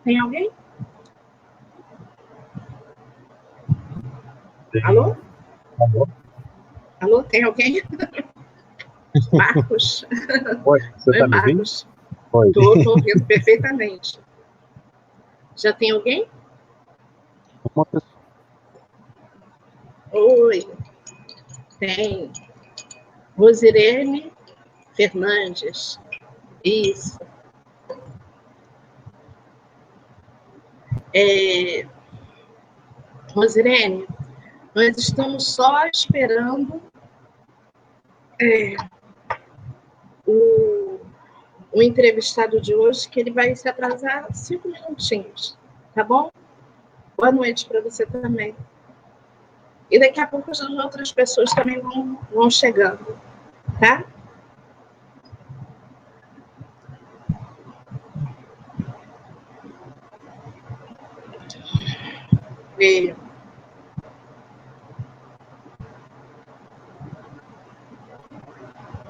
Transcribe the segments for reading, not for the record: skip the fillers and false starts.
Tem alguém? Alô? Alô, tem alguém? Marcos? Oi, você está me ouvindo? Marcos. Estou ouvindo perfeitamente. Já tem alguém? Uma pessoa. Oi. Tem. Rosirene Fernandes. Isso. Rosirene, nós estamos só esperando o entrevistado de hoje, que ele vai se atrasar 5 minutinhos, tá bom? Boa noite para você também. E daqui a pouco as outras pessoas também vão chegando, tá?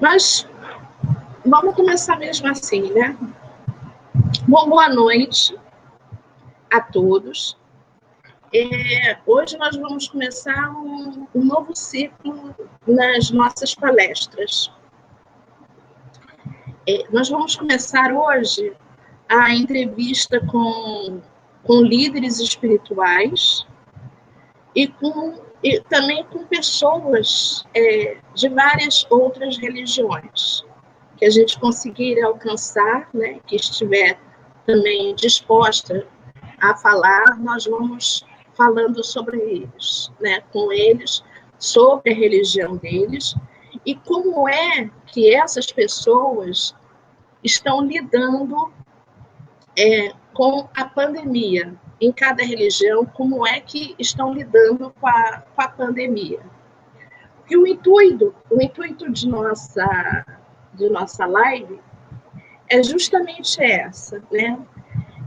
Mas vamos começar mesmo assim, né? Bom, boa noite a todos. Hoje nós vamos começar um novo ciclo nas nossas palestras. Nós vamos começar hoje a entrevista com líderes espirituais e também com pessoas de várias outras religiões, que a gente conseguir alcançar, né, que estiver também disposta a falar, nós vamos falando sobre eles, né, com eles, sobre a religião deles, e como é que essas pessoas estão lidando com a pandemia. Em cada religião, como é que estão lidando com a pandemia. E o intuito de nossa live é justamente essa, né?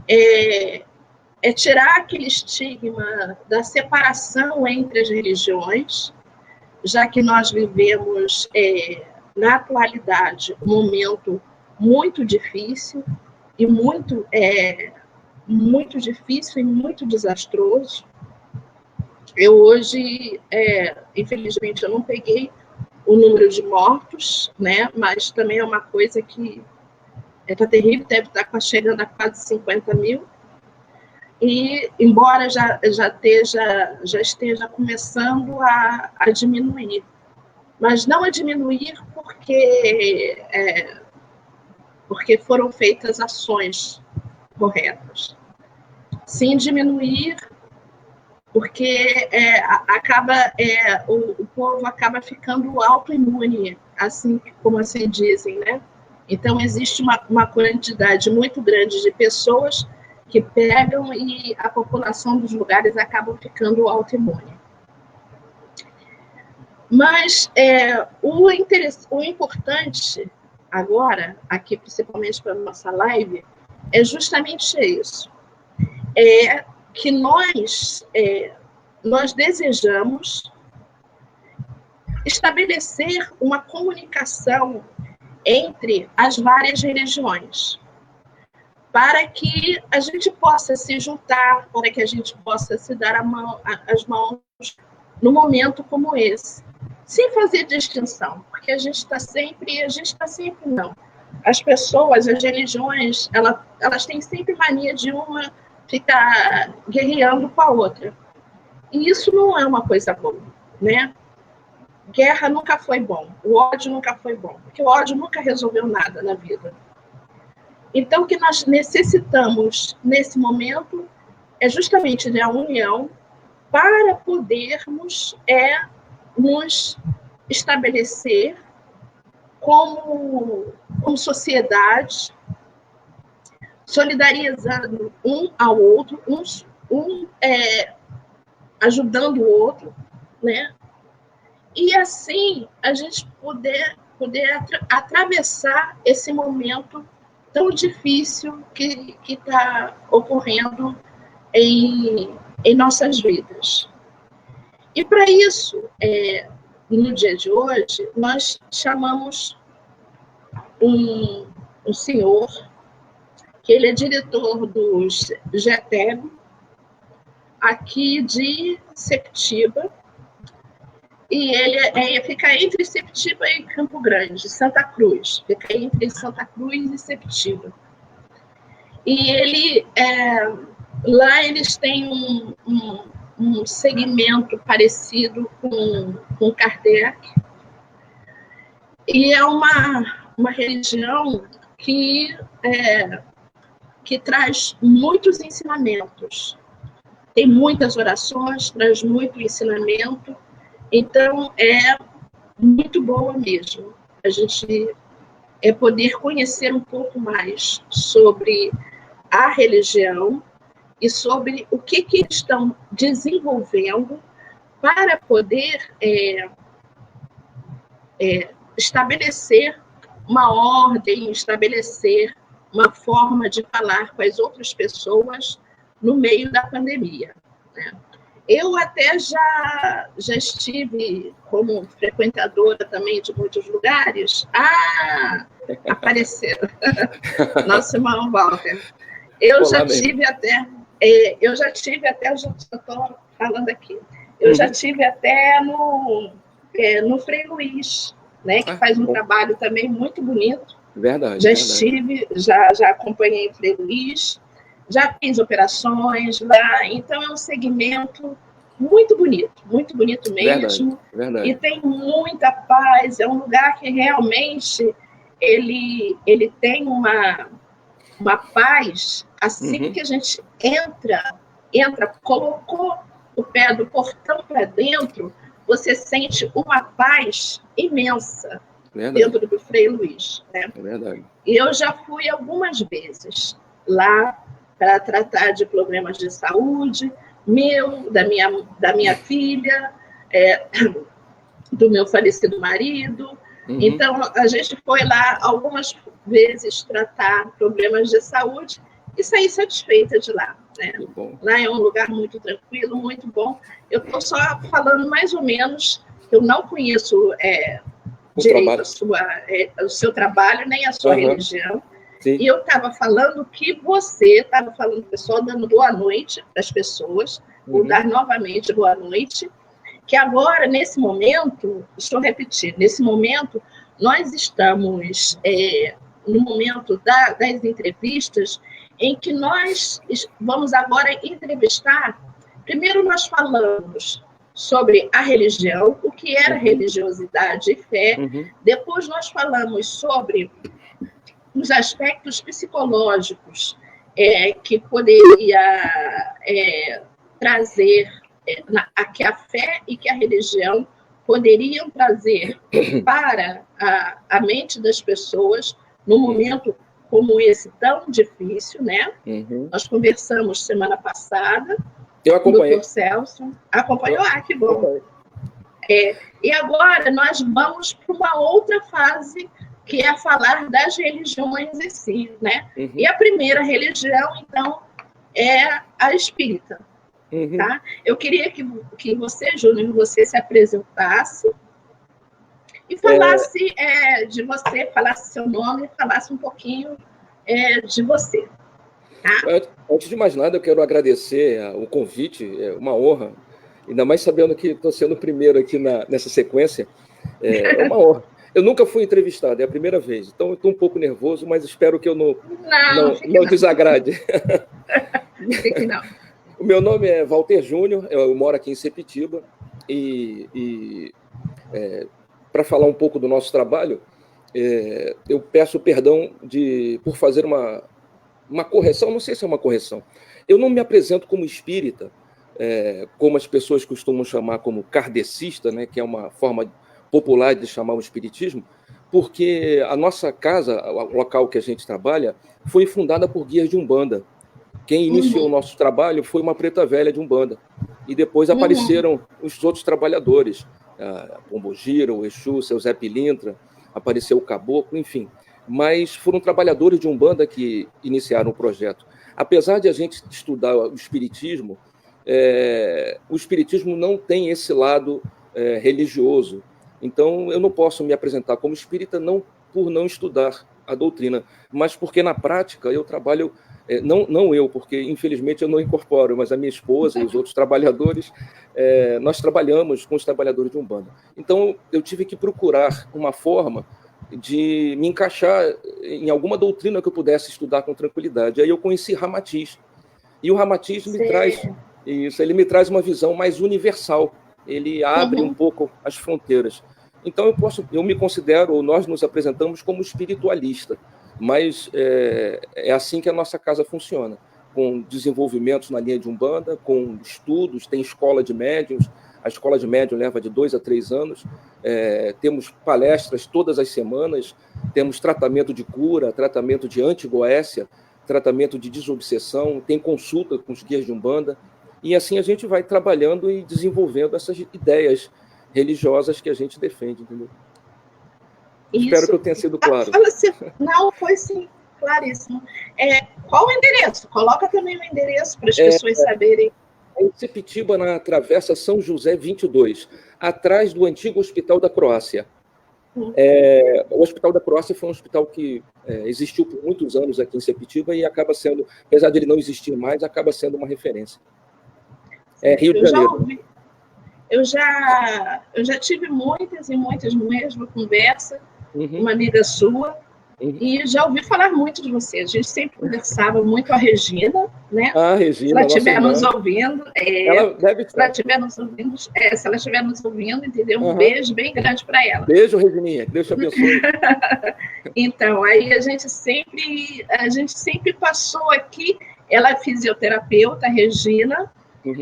É tirar aquele estigma da separação entre as religiões, já que nós vivemos, na atualidade, um momento muito difícil e muito difícil e muito desastroso. Eu hoje, infelizmente, eu não peguei o número de mortos, né? Mas também é uma coisa que está terrível, deve estar chegando a quase 50 mil. E, embora já esteja começando a diminuir, mas não a diminuir porque foram feitas ações corretas. Sim, diminuir porque o povo acaba ficando autoimune, assim como assim dizem, né? Então, existe uma quantidade muito grande de pessoas que pegam e a população dos lugares acaba ficando autoimune. Mas o importante agora, aqui principalmente para a nossa live, é justamente isso. Que nós desejamos estabelecer uma comunicação entre as várias religiões, para que a gente possa se juntar, para que a gente possa se dar as mãos num momento como esse, sem fazer distinção, porque a gente está sempre não. As pessoas, as religiões, elas têm sempre mania de uma ficar guerreando com a outra. E isso não é uma coisa boa, né? Guerra nunca foi bom, o ódio nunca foi bom, porque o ódio nunca resolveu nada na vida. Então, o que nós necessitamos nesse momento é justamente de a união para podermos nos estabelecer como sociedade, solidarizando um ao outro, ajudando o outro, né? E assim a gente poder atravessar esse momento tão difícil que está ocorrendo em nossas vidas. E para isso, no dia de hoje, nós chamamos um senhor que ele é diretor do GETEB, aqui de Septiba, e ele fica entre Septiba e Campo Grande, Santa Cruz, fica entre Santa Cruz e Septiba. E ele, lá eles têm um segmento parecido com Kardec, e é uma religião que traz muitos ensinamentos. Tem muitas orações, traz muito ensinamento, então é muito boa mesmo a gente poder conhecer um pouco mais sobre a religião e sobre o que eles estão desenvolvendo para poder estabelecer uma ordem, estabelecer uma forma de falar com as outras pessoas no meio da pandemia, né? Eu até já estive como frequentadora também de muitos lugares. Apareceu. Nosso irmão Walter. Eu já tive até, eu já estou falando aqui, já tive até no Frei Luís, né, que faz um trabalho também muito bonito. Verdade. Já estive, já acompanhei o Frei Luís, já fiz operações lá, então é um segmento muito bonito mesmo. Verdade. E tem muita paz, é um lugar que realmente ele tem uma paz, assim que a gente entra, colocou o pé do portão para dentro, você sente uma paz imensa dentro do Frei Luís, né? É verdade. E eu já fui algumas vezes lá para tratar de problemas de saúde, da minha filha, do meu falecido marido. Então, a gente foi lá algumas vezes tratar problemas de saúde e saí satisfeita de lá, né? Lá é um lugar muito tranquilo, muito bom. Eu estou só falando mais ou menos, eu não conheço direito o seu trabalho, nem a sua religião. Sim. E eu estava falando que você estava falando, pessoal, dando boa noite para as pessoas, vou dar novamente boa noite, que agora, nesse momento, deixa eu repetir, nesse momento, nós estamos no momento das entrevistas, em que nós vamos agora entrevistar. Primeiro nós falamos sobre a religião, o que era religiosidade e fé. Depois nós falamos sobre os aspectos psicológicos que poderia trazer, que a fé e que a religião poderiam trazer para a mente das pessoas num momento como esse tão difícil, né? Nós conversamos semana passada. Eu acompanhei. O Dr. Celso acompanhou? Que bom. E agora nós vamos para uma outra fase, que é falar das religiões em si, né? E a primeira religião, então, é a espírita. Tá? Eu queria que você, Júnior, você se apresentasse e falasse de você, falasse seu nome, falasse um pouquinho de você. Tá? Antes de mais nada, eu quero agradecer o convite, é uma honra, ainda mais sabendo que estou sendo o primeiro aqui nessa sequência, é uma honra. Eu nunca fui entrevistado, é a primeira vez, então eu estou um pouco nervoso, mas espero que eu não desagrade. Fique não. O meu nome é Walter Júnior, eu moro aqui em Septiba, e para falar um pouco do nosso trabalho, eu peço perdão por fazer uma correção, não sei se é uma correção. Eu não me apresento como espírita, como as pessoas costumam chamar como kardecista, né, que é uma forma popular de chamar o espiritismo, porque a nossa casa, o local que a gente trabalha, foi fundada por guias de Umbanda. Quem iniciou o nosso trabalho foi uma preta velha de Umbanda. E depois apareceram os outros trabalhadores, a Pombogira, o Exu, o seu Zé Pilintra, apareceu o Caboclo, enfim. Mas foram trabalhadores de Umbanda que iniciaram o projeto. Apesar de a gente estudar o espiritismo não tem esse lado religioso. Então, eu não posso me apresentar como espírita por não estudar a doutrina, mas porque na prática eu trabalho, não eu, porque infelizmente eu não incorporo, mas a minha esposa e os outros trabalhadores, nós trabalhamos com os trabalhadores de Umbanda. Então eu tive que procurar uma forma de me encaixar em alguma doutrina que eu pudesse estudar com tranquilidade. Aí eu conheci Ramatiz, e o Ramatiz me traz isso, ele me traz uma visão mais universal, ele abre um pouco as fronteiras. Então eu me considero, ou nós nos apresentamos como espiritualista, mas é assim que a nossa casa funciona, com desenvolvimentos na linha de Umbanda, com estudos, tem escola de médiuns, a escola de médium leva de 2 a 3 anos, temos palestras todas as semanas, temos tratamento de cura, tratamento de anti-goécia, tratamento de desobsessão, tem consulta com os guias de Umbanda, e assim a gente vai trabalhando e desenvolvendo essas ideias religiosas que a gente defende, entendeu? Espero que eu tenha sido claro. Não, foi sim, claríssimo. Qual o endereço? Coloca também o endereço para as pessoas saberem. Em Sepetiba, na Travessa São José 22, atrás do antigo Hospital da Croácia. O Hospital da Croácia foi um hospital que existiu por muitos anos aqui em Sepetiba e acaba sendo, apesar de ele não existir mais, acaba sendo uma referência. Rio de Janeiro. Eu já tive muitas e muitas mesmo conversas com uma amiga sua, e já ouvi falar muito de você. A gente sempre conversava muito, a Regina, né? Regina, se ela estiver nos ouvindo, ela deve estar. se ela estiver nos ouvindo, entendeu? Um beijo bem grande para ela. Beijo, Regininha, que Deus te abençoe. Então, aí a gente sempre passou aqui, ela é fisioterapeuta, a Regina,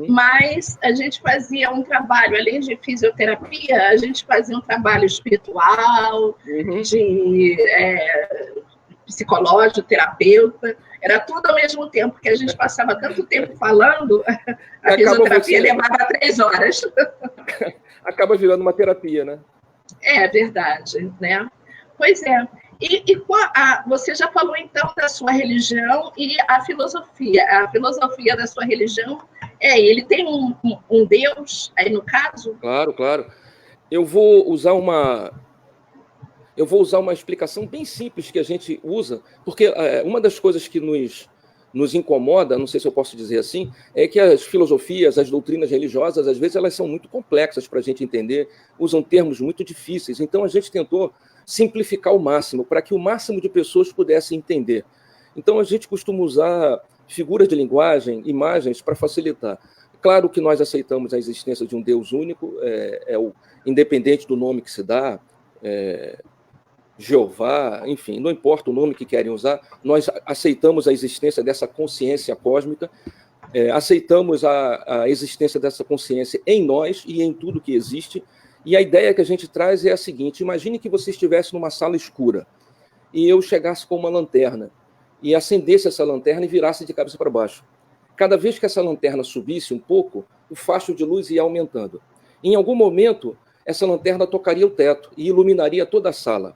mas a gente fazia um trabalho, além de fisioterapia, a gente fazia um trabalho espiritual, de psicológico, terapeuta, era tudo ao mesmo tempo, porque a gente passava tanto tempo falando, a fisioterapia levava 3 horas. Acaba virando uma terapia, né? É verdade, né? Pois é. Você já falou, então, da sua religião e a filosofia. A filosofia da sua religião ele tem um Deus, aí no caso? Claro. Eu vou usar uma explicação bem simples que a gente usa, porque uma das coisas que nos incomoda, não sei se eu posso dizer assim, é que as filosofias, as doutrinas religiosas, às vezes elas são muito complexas para a gente entender, usam termos muito difíceis. Então a gente tentou simplificar ao máximo, para que o máximo de pessoas pudessem entender. Então a gente costuma usar figuras de linguagem, imagens, para facilitar. Claro que nós aceitamos a existência de um Deus único, independente do nome que se dá, Jeová, enfim, não importa o nome que querem usar, nós aceitamos a existência dessa consciência cósmica, aceitamos a existência dessa consciência em nós e em tudo que existe, e a ideia que a gente traz é a seguinte: imagine que você estivesse numa sala escura e eu chegasse com uma lanterna e acendesse essa lanterna e virasse de cabeça para baixo. Cada vez que essa lanterna subisse um pouco, o facho de luz ia aumentando. Em algum momento, essa lanterna tocaria o teto e iluminaria toda a sala.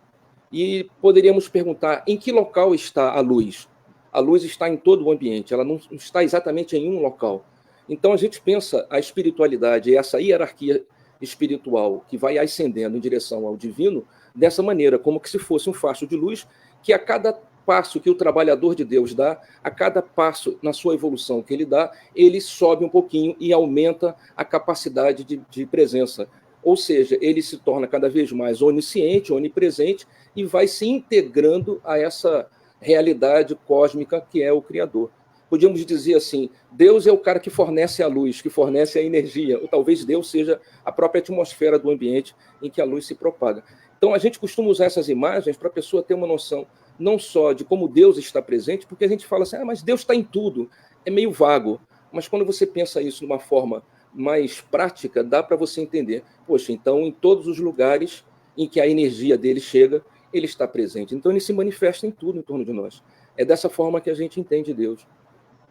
E poderíamos perguntar: em que local está a luz? A luz está em todo o ambiente, ela não está exatamente em um local. Então a gente pensa a espiritualidade, essa hierarquia espiritual que vai ascendendo em direção ao divino, dessa maneira, como que se fosse um facho de luz, que a cada passo que o trabalhador de Deus dá, a cada passo na sua evolução que ele dá, ele sobe um pouquinho e aumenta a capacidade de presença. Ou seja, ele se torna cada vez mais onisciente, onipresente, e vai se integrando a essa realidade cósmica que é o Criador. Podíamos dizer assim: Deus é o cara que fornece a luz, que fornece a energia, ou talvez Deus seja a própria atmosfera do ambiente em que a luz se propaga. Então a gente costuma usar essas imagens para a pessoa ter uma noção não só de como Deus está presente, porque a gente fala assim: mas Deus está em tudo, é meio vago. Mas quando você pensa isso de uma forma mais prática, dá para você entender: poxa, então em todos os lugares em que a energia dele chega, ele está presente. Então ele se manifesta em tudo em torno de nós. É dessa forma que a gente entende Deus.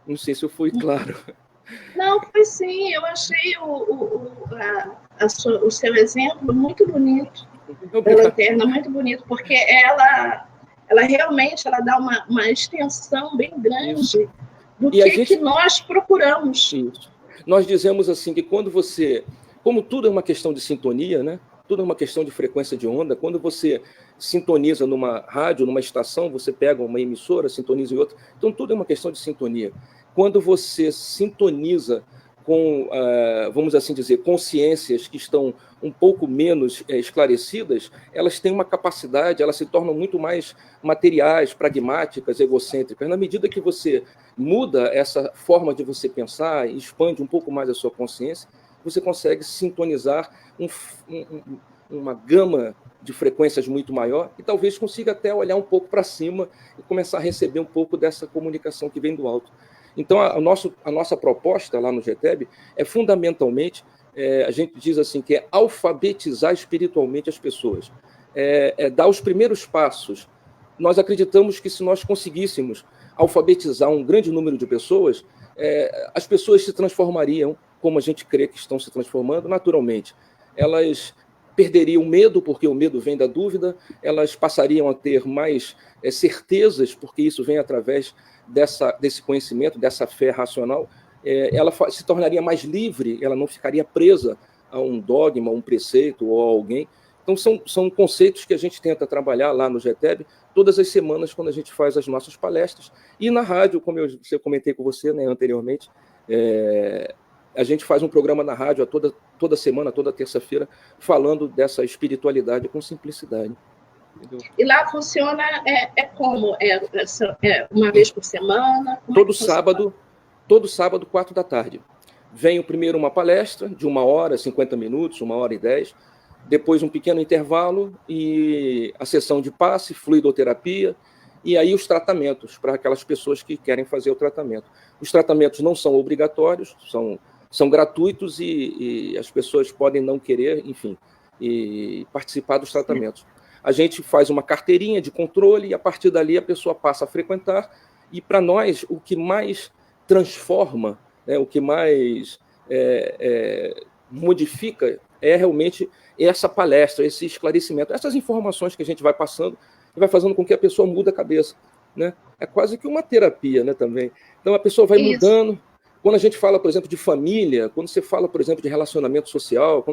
Não sei se eu fui claro. Não, foi sim. Eu achei o seu exemplo muito bonito. Da lanterna, muito bonito, porque ela realmente dá uma extensão bem grande isso. Do que nós procuramos. Isso. Nós dizemos assim que quando você... Como tudo é uma questão de sintonia, né? tudo é uma questão de frequência de onda. Quando você sintoniza numa rádio, numa estação, você pega uma emissora, sintoniza em outra. Então, tudo é uma questão de sintonia. Quando você sintoniza com, vamos assim dizer, consciências que estão um pouco menos esclarecidas, elas têm uma capacidade, elas se tornam muito mais materiais, pragmáticas, egocêntricas. Na medida que você muda essa forma de você pensar e expande um pouco mais a sua consciência, você consegue sintonizar uma gama de frequências muito maior e talvez consiga até olhar um pouco para cima e começar a receber um pouco dessa comunicação que vem do alto. Então, a nossa proposta lá no GTEB é fundamentalmente, a gente diz assim, que é alfabetizar espiritualmente as pessoas, dar os primeiros passos. Nós acreditamos que se nós conseguíssemos alfabetizar um grande número de pessoas, as pessoas se transformariam, como a gente crê que estão se transformando, naturalmente. Elas perderiam o medo, porque o medo vem da dúvida, elas passariam a ter mais certezas, porque isso vem através desse conhecimento, dessa fé racional, ela se tornaria mais livre, ela não ficaria presa a um dogma, a um preceito ou a alguém. Então, são conceitos que a gente tenta trabalhar lá no GTEB todas as semanas, quando a gente faz as nossas palestras. E na rádio, como eu comentei com você, né, anteriormente, a gente faz um programa na rádio toda semana, toda terça-feira, falando dessa espiritualidade com simplicidade. Entendeu? E lá funciona como? Uma vez por semana? Todo sábado, 4h. Vem primeiro uma palestra de 1h, 50 minutos, 1h10, depois um pequeno intervalo e a sessão de passe, fluidoterapia, e aí os tratamentos para aquelas pessoas que querem fazer o tratamento. Os tratamentos não são obrigatórios, são gratuitos e as pessoas podem não querer, enfim, e participar dos tratamentos. A gente faz uma carteirinha de controle e, a partir dali, a pessoa passa a frequentar. E, para nós, o que mais transforma, né, o que mais modifica é realmente essa palestra, esse esclarecimento, essas informações que a gente vai passando e vai fazendo com que a pessoa mude a cabeça. Né? É quase que uma terapia, né, também. Então, a pessoa vai mudando. Quando a gente fala, por exemplo, de família, quando você fala, por exemplo, de relacionamento social,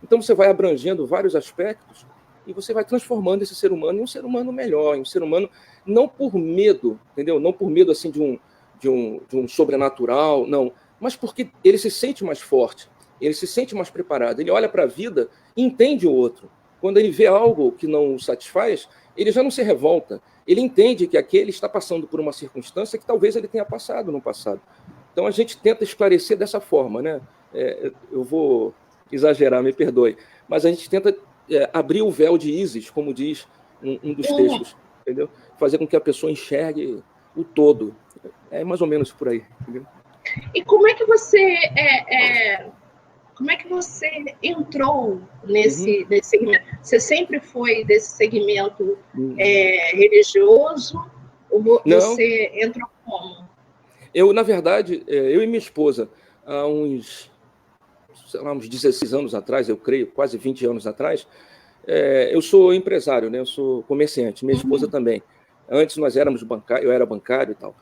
então você vai abrangendo vários aspectos e você vai transformando esse ser humano em um ser humano melhor, em um ser humano não por medo, entendeu? Não por medo assim de um sobrenatural, não, mas porque ele se sente mais forte, ele se sente mais preparado, ele olha para a vida e entende o outro. Quando ele vê algo que não o satisfaz, ele já não se revolta, ele entende que aquele está passando por uma circunstância que talvez ele tenha passado no passado. Então a gente tenta esclarecer dessa forma, né? Eu vou exagerar, me perdoe, mas a gente tenta abrir o véu de Ísis, como diz um dos textos, entendeu? Fazer com que a pessoa enxergue o todo. É mais ou menos por aí, entendeu? E como é que você entrou nesse segmento? Você sempre foi desse segmento religioso? Ou você entrou como? Na verdade, eu e minha esposa, há uns 16 anos atrás, eu creio, quase 20 anos atrás, eu sou empresário, né? Eu sou comerciante, minha esposa também. Antes nós éramos bancários, eu era bancário e tal.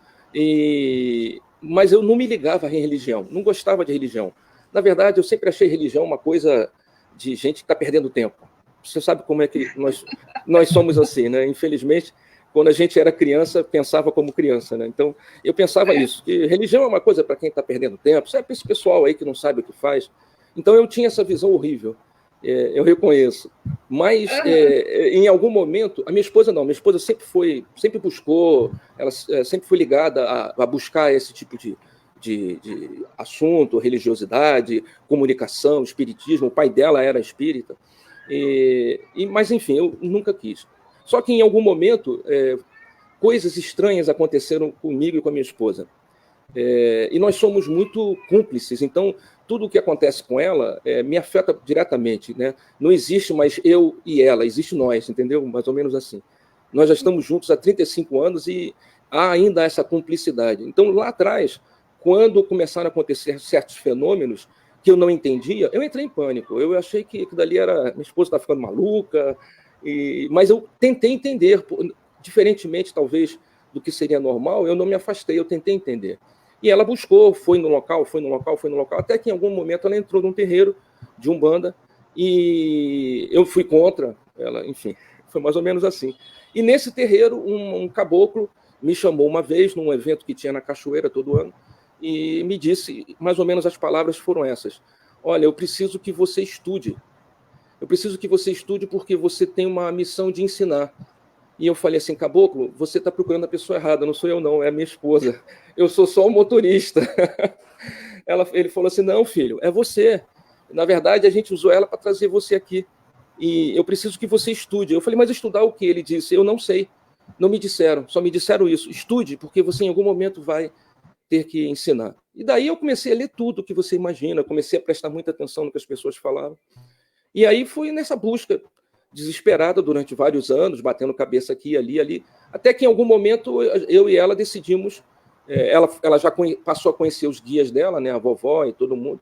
Mas eu não me ligava em religião, não gostava de religião. Na verdade, eu sempre achei religião uma coisa de gente que está perdendo tempo. Você sabe como é que nós somos assim, né? Infelizmente, quando a gente era criança, pensava como criança, né? Então, eu pensava isso, que religião é uma coisa para quem está perdendo tempo, sabe, esse pessoal aí que não sabe o que faz. Então, eu tinha essa visão horrível, eu reconheço. Mas, em algum momento, a minha esposa não, minha esposa sempre buscou, ela sempre foi ligada a buscar esse tipo de assunto, religiosidade, comunicação, espiritismo. O pai dela era espírita. Mas, enfim, eu nunca quis. Só que, em algum momento, coisas estranhas aconteceram comigo e com a minha esposa. E nós somos muito cúmplices, então tudo o que acontece com ela me afeta diretamente, né? Não existe mais eu e ela, existe nós, entendeu? Mais ou menos assim. Nós já estamos juntos há 35 anos e há ainda essa cumplicidade. Então, lá atrás, quando começaram a acontecer certos fenômenos que eu não entendia, eu entrei em pânico. Eu achei que dali era... Minha esposa estava ficando maluca, mas eu tentei entender, diferentemente, talvez, do que seria normal, eu não me afastei, eu tentei entender. E ela buscou, foi no local, até que em algum momento ela entrou num terreiro de Umbanda E eu fui contra ela, enfim, foi mais ou menos assim. E nesse terreiro, um caboclo me chamou uma vez, num evento que tinha na Cachoeira todo ano, e me disse, mais ou menos as palavras foram essas: olha, eu preciso que você estude. Eu preciso que você estude porque você tem uma missão de ensinar. E eu falei assim: caboclo, você está procurando a pessoa errada, não sou eu não, é a minha esposa. Eu sou só o motorista. Ele falou assim: não, filho, é você. Na verdade, a gente usou ela para trazer você aqui. E eu preciso que você estude. Eu falei: mas estudar o quê? Ele disse: eu não sei. Não me disseram, só me disseram isso. Estude, porque você em algum momento vai ter que ensinar. E daí eu comecei a ler tudo o que você imagina, comecei a prestar muita atenção no que as pessoas falavam. E aí fui nessa busca desesperada durante vários anos, batendo cabeça aqui, ali, até que em algum momento eu e ela decidimos, ela já passou a conhecer os guias dela, né, a vovó e todo mundo,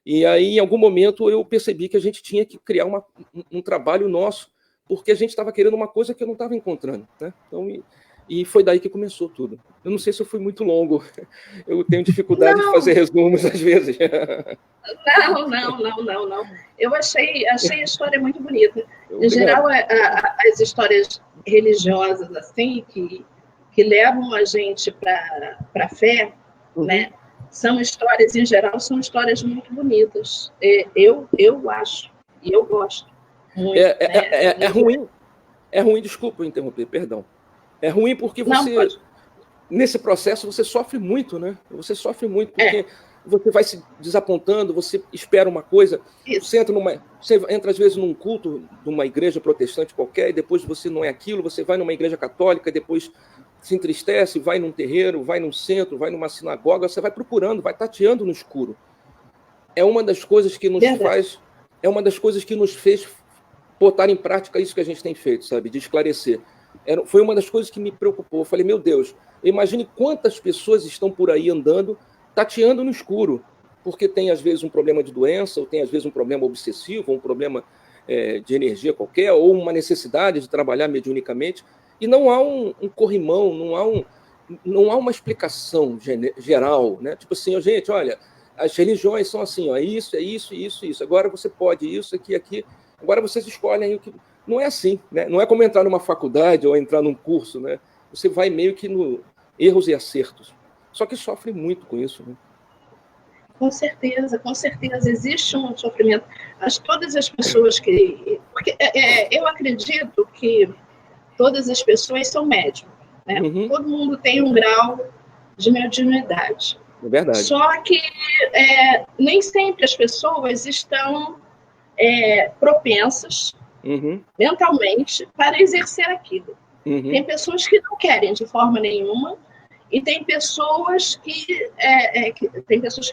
e aí em algum momento eu percebi que a gente tinha que criar um trabalho nosso, porque a gente estava querendo uma coisa que eu não estava encontrando, né? Então, e foi daí que começou tudo. Eu não sei se eu fui muito longo, eu tenho dificuldade de fazer resumos às vezes. Não. Eu achei a história muito bonita. Em geral, as histórias religiosas assim que levam a gente para a fé, né? São histórias, em geral, são histórias muito bonitas. Eu acho, e eu gosto muito. É ruim, desculpa interromper, perdão. É ruim porque você, nesse processo, você sofre muito, né? Você sofre muito porque você vai se desapontando, você espera uma coisa, você entra às vezes num culto de uma igreja protestante qualquer, e depois você não é aquilo, você vai numa igreja católica, depois se entristece, vai num terreiro, vai num centro, vai numa sinagoga, você vai procurando, vai tateando no escuro. É uma das coisas que nos fez botar em prática isso que a gente tem feito, sabe? De esclarecer. Foi uma das coisas que me preocupou. Eu falei: meu Deus, imagine quantas pessoas estão por aí andando, tateando no escuro, porque tem às vezes um problema de doença, ou tem às vezes um problema obsessivo, ou um problema de energia qualquer, ou uma necessidade de trabalhar mediunicamente, e não há um corrimão, não há uma explicação geral, né? Tipo assim, gente, olha, as religiões são assim, ó, isso, é isso, isso, isso. Agora você pode isso, aqui. Agora vocês escolhem o que... Não é assim, né? Não é como entrar numa faculdade ou entrar num curso, né? Você vai meio que no erros e acertos. Só que sofre muito com isso, né? Com certeza, existe um sofrimento. Mas todas as pessoas que... Porque eu acredito que todas as pessoas são médiums, né? Todo mundo tem um grau de mediunidade. É verdade. Só que nem sempre as pessoas estão propensas mentalmente para exercer aquilo. Tem pessoas que não querem de forma nenhuma, e tem pessoas que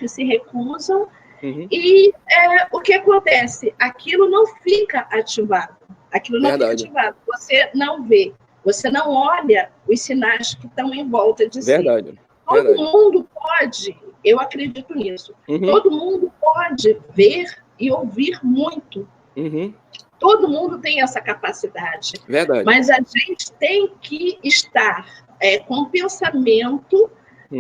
se recusam, e o que acontece? Aquilo não fica ativado. Você não vê, você não olha os sinais que estão em volta de si. Todo mundo pode, eu acredito nisso, todo mundo pode ver e ouvir muito. Todo mundo tem essa capacidade. Verdade. Mas a gente tem que estar com o pensamento,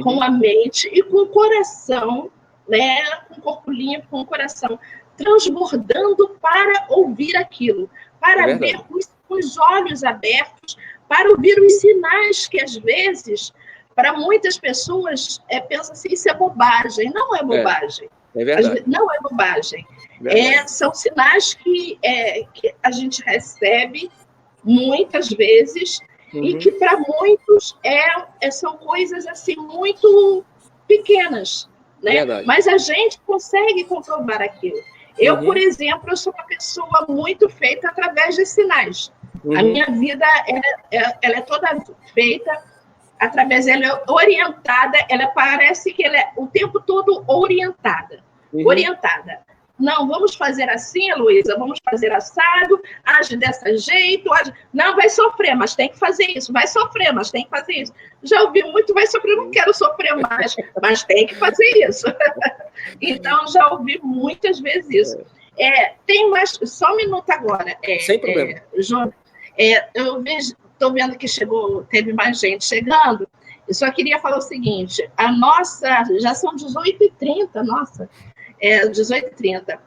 com a mente e com o coração, né? Com o corpo limpo, com o coração transbordando para ouvir aquilo, para ver os olhos abertos, para ouvir os sinais que, às vezes, para muitas pessoas, pensam assim, isso é bobagem. Não é bobagem. É verdade. Não é bobagem. São sinais que a gente recebe muitas vezes e que para muitos são coisas assim muito pequenas, né? Mas a gente consegue comprovar aquilo. Eu, por exemplo, eu sou uma pessoa muito feita através de sinais. A minha vida ela é toda feita através, ela é orientada, ela parece que ela é o tempo todo orientada. Não, vamos fazer assim, Luísa, vamos fazer assado, age desse jeito, age... Não, vai sofrer, mas tem que fazer isso, vai sofrer, mas tem que fazer isso. Já ouvi muito, vai sofrer, não quero sofrer mais, mas tem que fazer isso. Então, já ouvi muitas vezes isso. Tem mais, só um minuto agora. Sem problema. João, eu estou vendo que teve mais gente chegando, eu só queria falar o seguinte, já são 18h30, nossa, 18h30.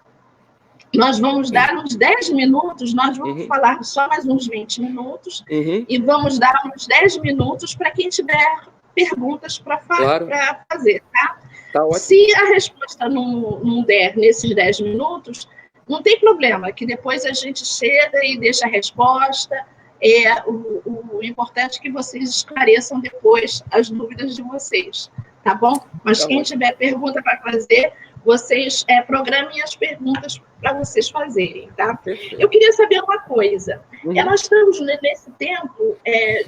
Nós vamos dar uns 10 minutos, nós vamos falar só mais uns 20 minutos, e vamos dar uns 10 minutos para quem tiver perguntas para fazer, tá? Tá ótimo. Se a resposta não der nesses 10 minutos, não tem problema, que depois a gente chega e deixa a resposta. O importante é que vocês esclareçam depois as dúvidas de vocês, tá bom? Mas quem tiver pergunta para fazer, vocês programem as perguntas para vocês fazerem, tá? Perfeito. Eu queria saber uma coisa. Nós estamos nesse tempo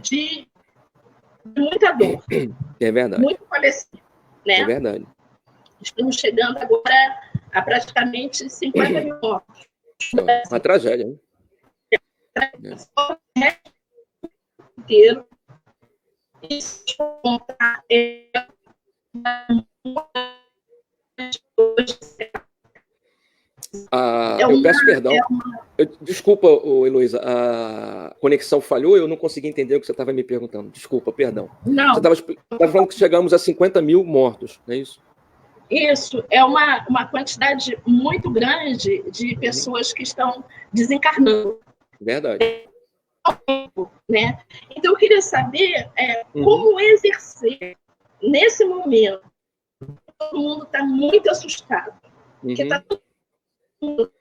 de muita dor. É verdade. Muito falecido, né? É verdade. Estamos chegando agora a praticamente 50 mil mortos. Uma tragédia, hein? Inteiro. Isso contar eu peço perdão. Desculpa, Heloísa, a conexão falhou, eu não consegui entender o que você estava me perguntando. Desculpa, perdão. Não. Você estava falando que chegamos a 50 mil mortos, não é isso? Isso, é uma quantidade muito grande de pessoas que estão desencarnando. Verdade. Né? Então, eu queria saber como exercer nesse momento. Todo mundo está muito assustado. Porque está todo mundo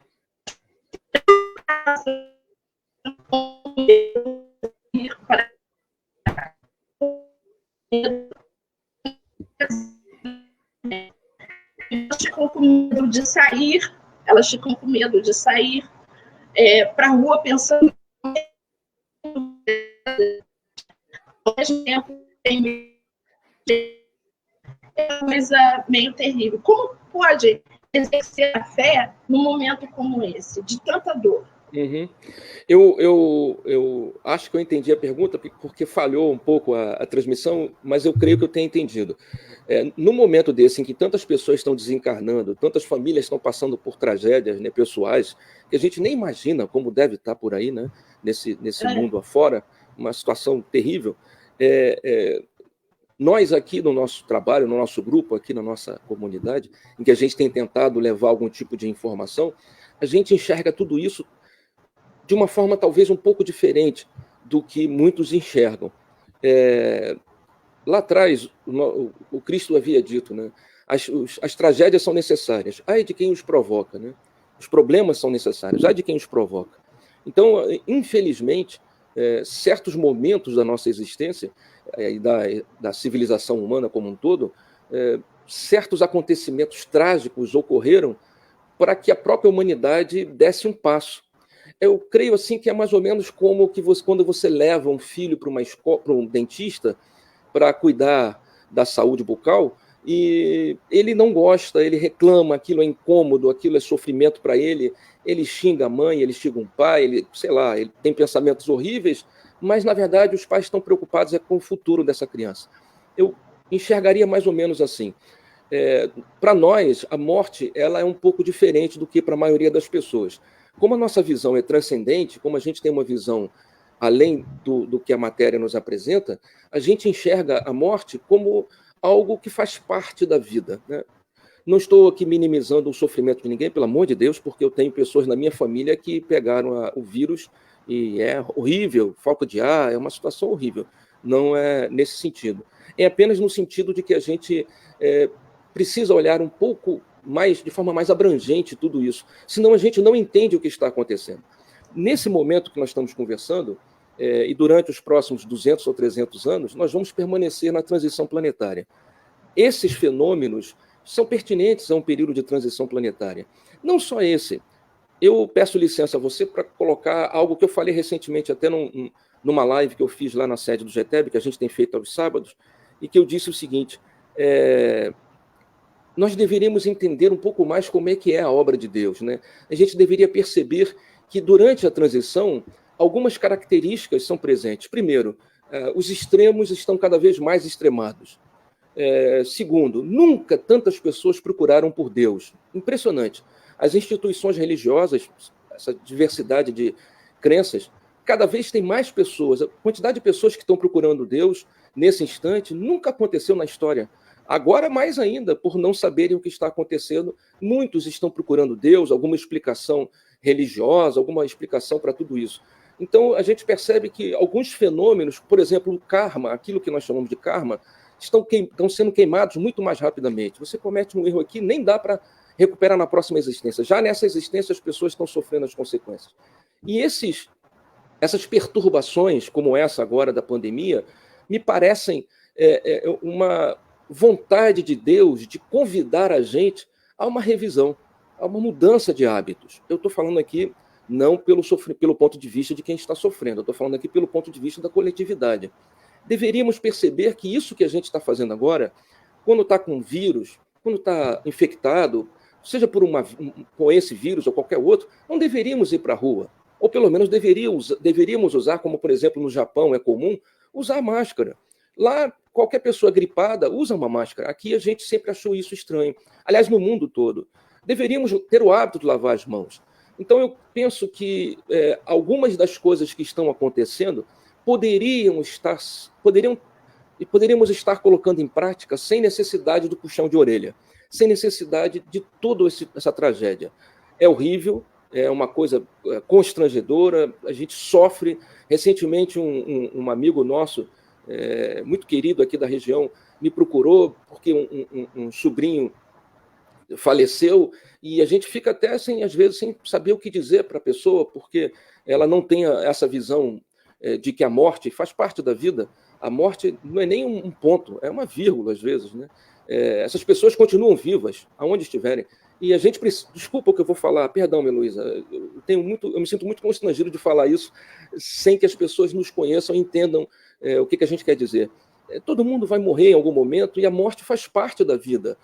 elas ficam com medo de sair, para a rua pensando ao mesmo tempo é uma coisa meio terrível. Como pode exercer a fé num momento como esse, de tanta dor? Eu acho que eu entendi a pergunta, porque falhou um pouco a transmissão, mas eu creio que eu tenho entendido. No momento desse, em que tantas pessoas estão desencarnando, tantas famílias estão passando por tragédias, né, pessoais, que a gente nem imagina como deve estar por aí, né, nesse mundo afora, uma situação terrível. Nós aqui no nosso trabalho, no nosso grupo, aqui na nossa comunidade, em que a gente tem tentado levar algum tipo de informação, a gente enxerga tudo isso de uma forma talvez um pouco diferente do que muitos enxergam. Lá atrás, o Cristo havia dito, né, as tragédias são necessárias, ai de quem os provoca, né? Os problemas são necessários, ai de quem os provoca. Então, infelizmente, certos momentos da nossa existência e da civilização humana como um todo, certos acontecimentos trágicos ocorreram para que a própria humanidade desse um passo. Eu creio assim que é mais ou menos como que quando você leva um filho para um dentista para cuidar da saúde bucal e ele não gosta, ele reclama, aquilo é incômodo, aquilo é sofrimento para ele xinga a mãe, ele xinga um pai, ele tem pensamentos horríveis, mas na verdade os pais estão preocupados com o futuro dessa criança. Eu enxergaria mais ou menos assim. Para nós, a morte ela é um pouco diferente do que para a maioria das pessoas. Como a nossa visão é transcendente, como a gente tem uma visão além do que a matéria nos apresenta, a gente enxerga a morte como algo que faz parte da vida, né? Não estou aqui minimizando o sofrimento de ninguém, pelo amor de Deus, porque eu tenho pessoas na minha família que pegaram o vírus e é horrível, falta de ar, é uma situação horrível. Não é nesse sentido. É apenas no sentido de que a gente precisa olhar um pouco mais, de forma mais abrangente tudo isso, senão a gente não entende o que está acontecendo. Nesse momento que nós estamos conversando, e durante os próximos 200 ou 300 anos, nós vamos permanecer na transição planetária. Esses fenômenos são pertinentes a um período de transição planetária. Não só esse. Eu peço licença a você para colocar algo que eu falei recentemente, até numa live que eu fiz lá na sede do GETEB, que a gente tem feito aos sábados, e que eu disse o seguinte: nós deveríamos entender um pouco mais como é que é a obra de Deus, né? A gente deveria perceber que durante a transição, algumas características são presentes. Primeiro, os extremos estão cada vez mais extremados. Segundo, nunca tantas pessoas procuraram por Deus. Impressionante. As instituições religiosas, essa diversidade de crenças, cada vez tem mais pessoas. A quantidade de pessoas que estão procurando Deus nesse instante nunca aconteceu na história. Agora, mais ainda, por não saberem o que está acontecendo, muitos estão procurando Deus, alguma explicação religiosa, alguma explicação para tudo isso. Então, a gente percebe que alguns fenômenos, por exemplo, o karma, aquilo que nós chamamos de karma, estão sendo queimados muito mais rapidamente. Você comete um erro aqui, nem dá para recuperar na próxima existência. Já nessa existência, as pessoas estão sofrendo as consequências. E essas perturbações, como essa agora da pandemia, me parecem uma vontade de Deus de convidar a gente a uma revisão, a uma mudança de hábitos. Eu estou falando aqui não pelo ponto de vista de quem está sofrendo, eu estou falando aqui pelo ponto de vista da coletividade. Deveríamos perceber que isso que a gente está fazendo agora, quando está com vírus, quando está infectado, seja com esse vírus ou qualquer outro, não deveríamos ir para a rua. Ou pelo menos deveríamos usar, como por exemplo no Japão é comum, usar máscara. Lá, qualquer pessoa gripada usa uma máscara. Aqui a gente sempre achou isso estranho. Aliás, no mundo todo. Deveríamos ter o hábito de lavar as mãos. Então eu penso que algumas das coisas que estão acontecendo poderíamos estar colocando em prática sem necessidade do puxão de orelha, sem necessidade de toda essa tragédia. É horrível, é uma coisa constrangedora, a gente sofre. Recentemente, um amigo nosso, muito querido aqui da região, me procurou porque um sobrinho faleceu, e a gente fica até, às vezes, sem saber o que dizer para a pessoa, porque ela não tem essa visão de que a morte faz parte da vida. A morte não é nem um ponto, é uma vírgula, às vezes, né? Essas pessoas continuam vivas, aonde estiverem. E a gente precisa... Desculpa o que eu vou falar, perdão, Heloísa, eu me sinto muito constrangido de falar isso sem que as pessoas nos conheçam e entendam o que a gente quer dizer. Todo mundo vai morrer em algum momento e a morte faz parte da vida.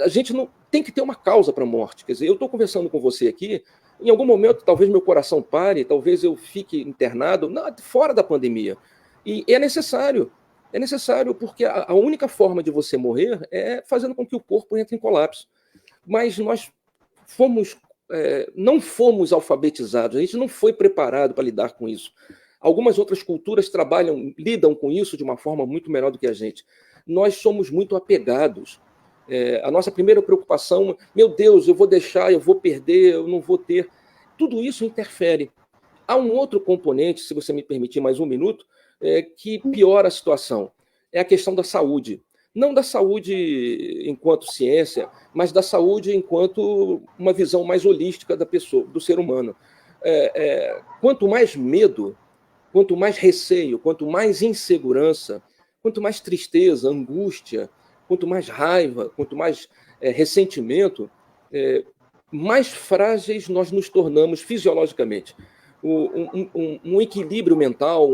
A gente não tem que ter uma causa para a morte. Quer dizer, eu estou conversando com você aqui, em algum momento talvez meu coração pare, talvez eu fique internado, fora da pandemia. E é necessário porque a única forma de você morrer é fazendo com que o corpo entre em colapso. Mas nós não fomos alfabetizados, a gente não foi preparado para lidar com isso. Algumas outras culturas lidam com isso de uma forma muito melhor do que a gente. Nós somos muito apegados. A nossa primeira preocupação, meu Deus, eu vou deixar, eu vou perder, eu não vou ter. Tudo isso interfere. Há um outro componente, se você me permitir mais um minuto, que piora a situação. É a questão da saúde. Não da saúde enquanto ciência, mas da saúde enquanto uma visão mais holística da pessoa, do ser humano. Quanto mais medo, quanto mais receio, quanto mais insegurança, quanto mais tristeza, angústia, quanto mais raiva, quanto mais ressentimento, mais frágeis nós nos tornamos fisiologicamente. Um equilíbrio mental,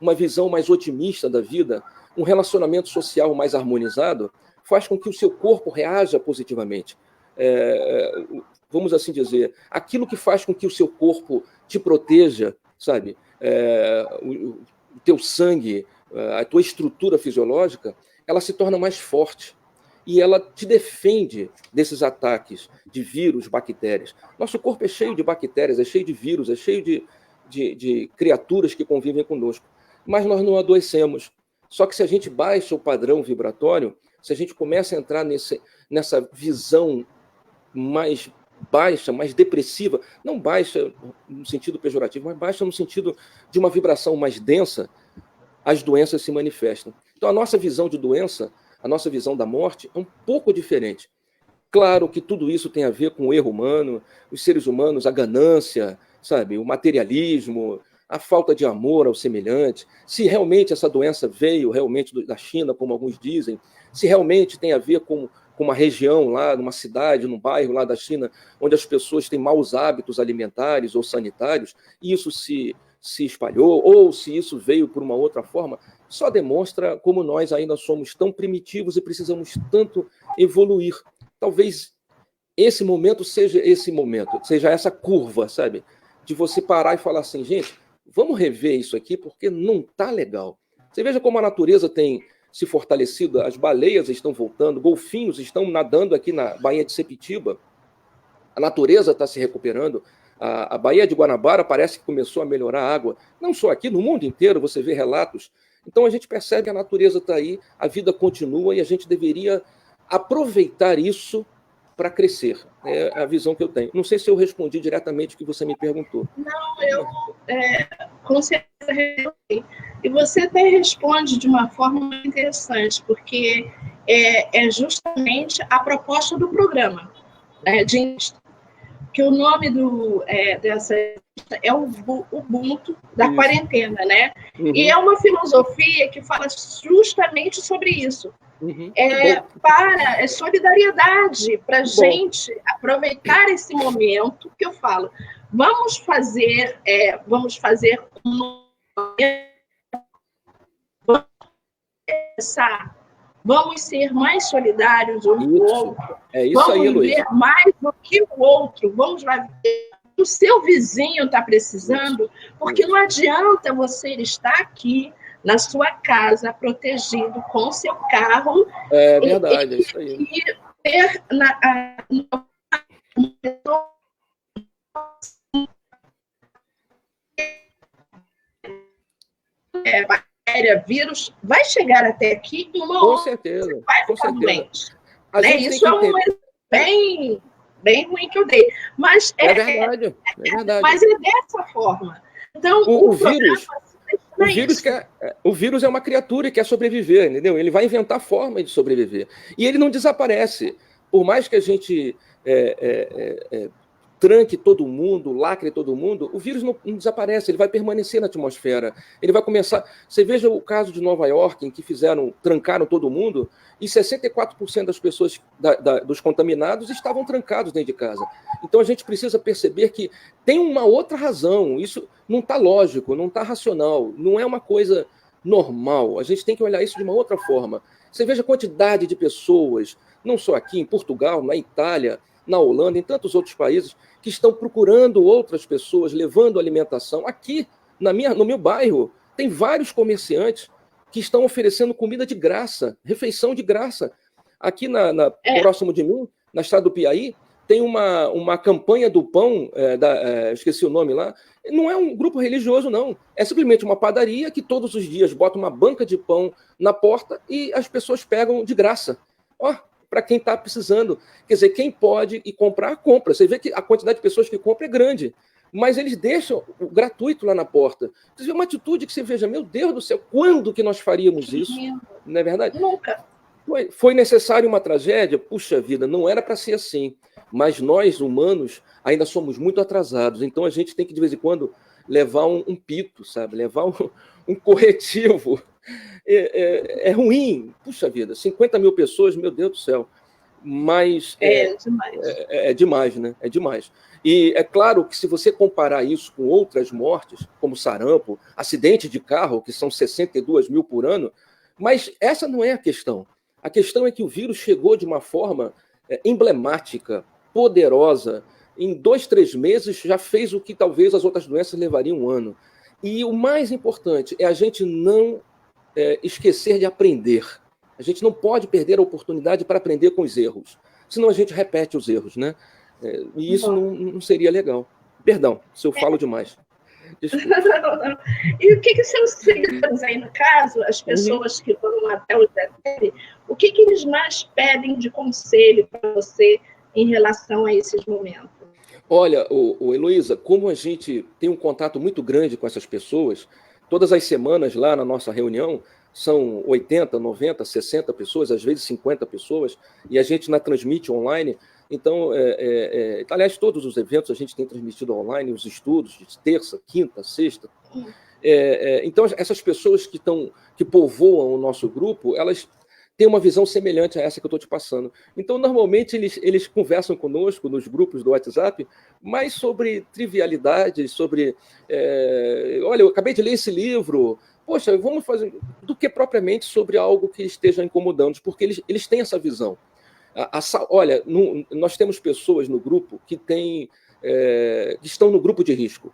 uma visão mais otimista da vida, um relacionamento social mais harmonizado, faz com que o seu corpo reaja positivamente. Vamos assim dizer, aquilo que faz com que o seu corpo te proteja, sabe? O teu sangue, a tua estrutura fisiológica, ela se torna mais forte e ela te defende desses ataques de vírus, bactérias. Nosso corpo é cheio de bactérias, é cheio de vírus, é cheio de criaturas que convivem conosco. Mas nós não adoecemos. Só que se a gente baixa o padrão vibratório, se a gente começa a entrar nessa visão mais baixa, mais depressiva, não baixa no sentido pejorativo, mas baixa no sentido de uma vibração mais densa, as doenças se manifestam. Então, a nossa visão de doença, a nossa visão da morte é um pouco diferente. Claro que tudo isso tem a ver com o erro humano, os seres humanos, a ganância, sabe, o materialismo, a falta de amor ao semelhante. Se realmente essa doença veio realmente da China, como alguns dizem, se realmente tem a ver com uma região lá, numa cidade, num bairro lá da China, onde as pessoas têm maus hábitos alimentares ou sanitários, e isso se espalhou, ou se isso veio por uma outra forma, só demonstra como nós ainda somos tão primitivos e precisamos tanto evoluir. Talvez esse momento, seja essa curva, sabe? De você parar e falar assim, gente, vamos rever isso aqui, porque não está legal. Você veja como a natureza tem se fortalecido, as baleias estão voltando, golfinhos estão nadando aqui na Baía de Sepetiba, a natureza está se recuperando, a Baía de Guanabara parece que começou a melhorar a água. Não só aqui, no mundo inteiro você vê relatos Então a gente percebe que a natureza está aí, a vida continua e a gente deveria aproveitar isso para crescer. É a visão que eu tenho. Não sei se eu respondi diretamente o que você me perguntou. Não, eu com certeza respondi. E você até responde de uma forma muito interessante, porque é justamente a proposta do programa, que o nome dessa é o Ubuntu da Isso. quarentena, né? Uhum. E é uma filosofia que fala justamente sobre isso. Uhum. Para solidariedade, para a gente aproveitar esse momento que eu falo. Vamos fazer vamos ser mais solidários um com o outro. É isso aí, Luiz. Vamos ver mais do que o outro. Vamos ver o seu vizinho está precisando, porque não adianta você estar aqui na sua casa, protegido com o seu carro. É verdade, é isso aí. E ter bactéria, vírus, vai chegar até aqui e uma com certeza, vai com ficar certeza. doente. Isso é um bem ruim que eu dei. Mas é verdade. Mas é dessa forma. Então, o vírus é uma criatura e quer sobreviver, entendeu? Ele vai inventar forma de sobreviver. E ele não desaparece. Por mais que a gente tranque todo mundo, lacre todo mundo, o vírus não desaparece, ele vai permanecer na atmosfera. Ele vai começar... Você veja o caso de Nova York, em que trancaram todo mundo, e 64% das pessoas, dos contaminados, estavam trancados dentro de casa. Então a gente precisa perceber que tem uma outra razão, isso não está lógico, não está racional, não é uma coisa normal. A gente tem que olhar isso de uma outra forma. Você veja a quantidade de pessoas, não só aqui, em Portugal, na Itália, na Holanda, em tantos outros países, que estão procurando outras pessoas, levando alimentação. Aqui, no meu bairro, tem vários comerciantes que estão oferecendo comida de graça, refeição de graça. Aqui, próximo de mim, na estrada do Piaí, tem uma campanha do pão, esqueci o nome lá, não é um grupo religioso, não. É simplesmente uma padaria que todos os dias bota uma banca de pão na porta e as pessoas pegam de graça. Para quem está precisando. Quer dizer, quem pode ir comprar, compra. Você vê que a quantidade de pessoas que compram é grande, mas eles deixam o gratuito lá na porta. Você vê uma atitude que você veja, meu Deus do céu, quando que nós faríamos isso? Não é verdade? Nunca. Foi necessário uma tragédia? Puxa vida, não era para ser assim. Mas nós, humanos, ainda somos muito atrasados. Então a gente tem que, de vez em quando, levar um pito, sabe? Levar um corretivo. É ruim, puxa vida, 50 mil pessoas, meu Deus do céu. Mas demais. É demais, né? É demais. E é claro que se você comparar isso com outras mortes, como sarampo, acidente de carro, que são 62 mil por ano, mas essa não é a questão. A questão é que o vírus chegou de uma forma emblemática, poderosa. Em 2, 3 meses já fez o que talvez as outras doenças levariam um ano. E o mais importante é a gente não esquecer de aprender. A gente não pode perder a oportunidade para aprender com os erros. Senão a gente repete os erros, né? E isso não seria legal. Perdão, se eu falo demais. Não. E o que seus seguidores aí, no caso, as pessoas que vão até o Zé, o que eles mais pedem de conselho para você em relação a esses momentos? Olha, Heloísa, como a gente tem um contato muito grande com essas pessoas, todas as semanas lá na nossa reunião, são 80, 90, 60 pessoas, às vezes 50 pessoas, e a gente transmite online. Então, aliás, todos os eventos a gente tem transmitido online, os estudos de terça, quinta, sexta. Então, essas pessoas que povoam o nosso grupo, elas têm uma visão semelhante a essa que eu estou te passando. Então, normalmente, eles conversam conosco nos grupos do WhatsApp, mais sobre trivialidades, sobre... olha, eu acabei de ler esse livro... Poxa, vamos fazer... Do que propriamente sobre algo que esteja incomodando, porque eles têm essa visão. Olha, nós temos pessoas no grupo que estão no grupo de risco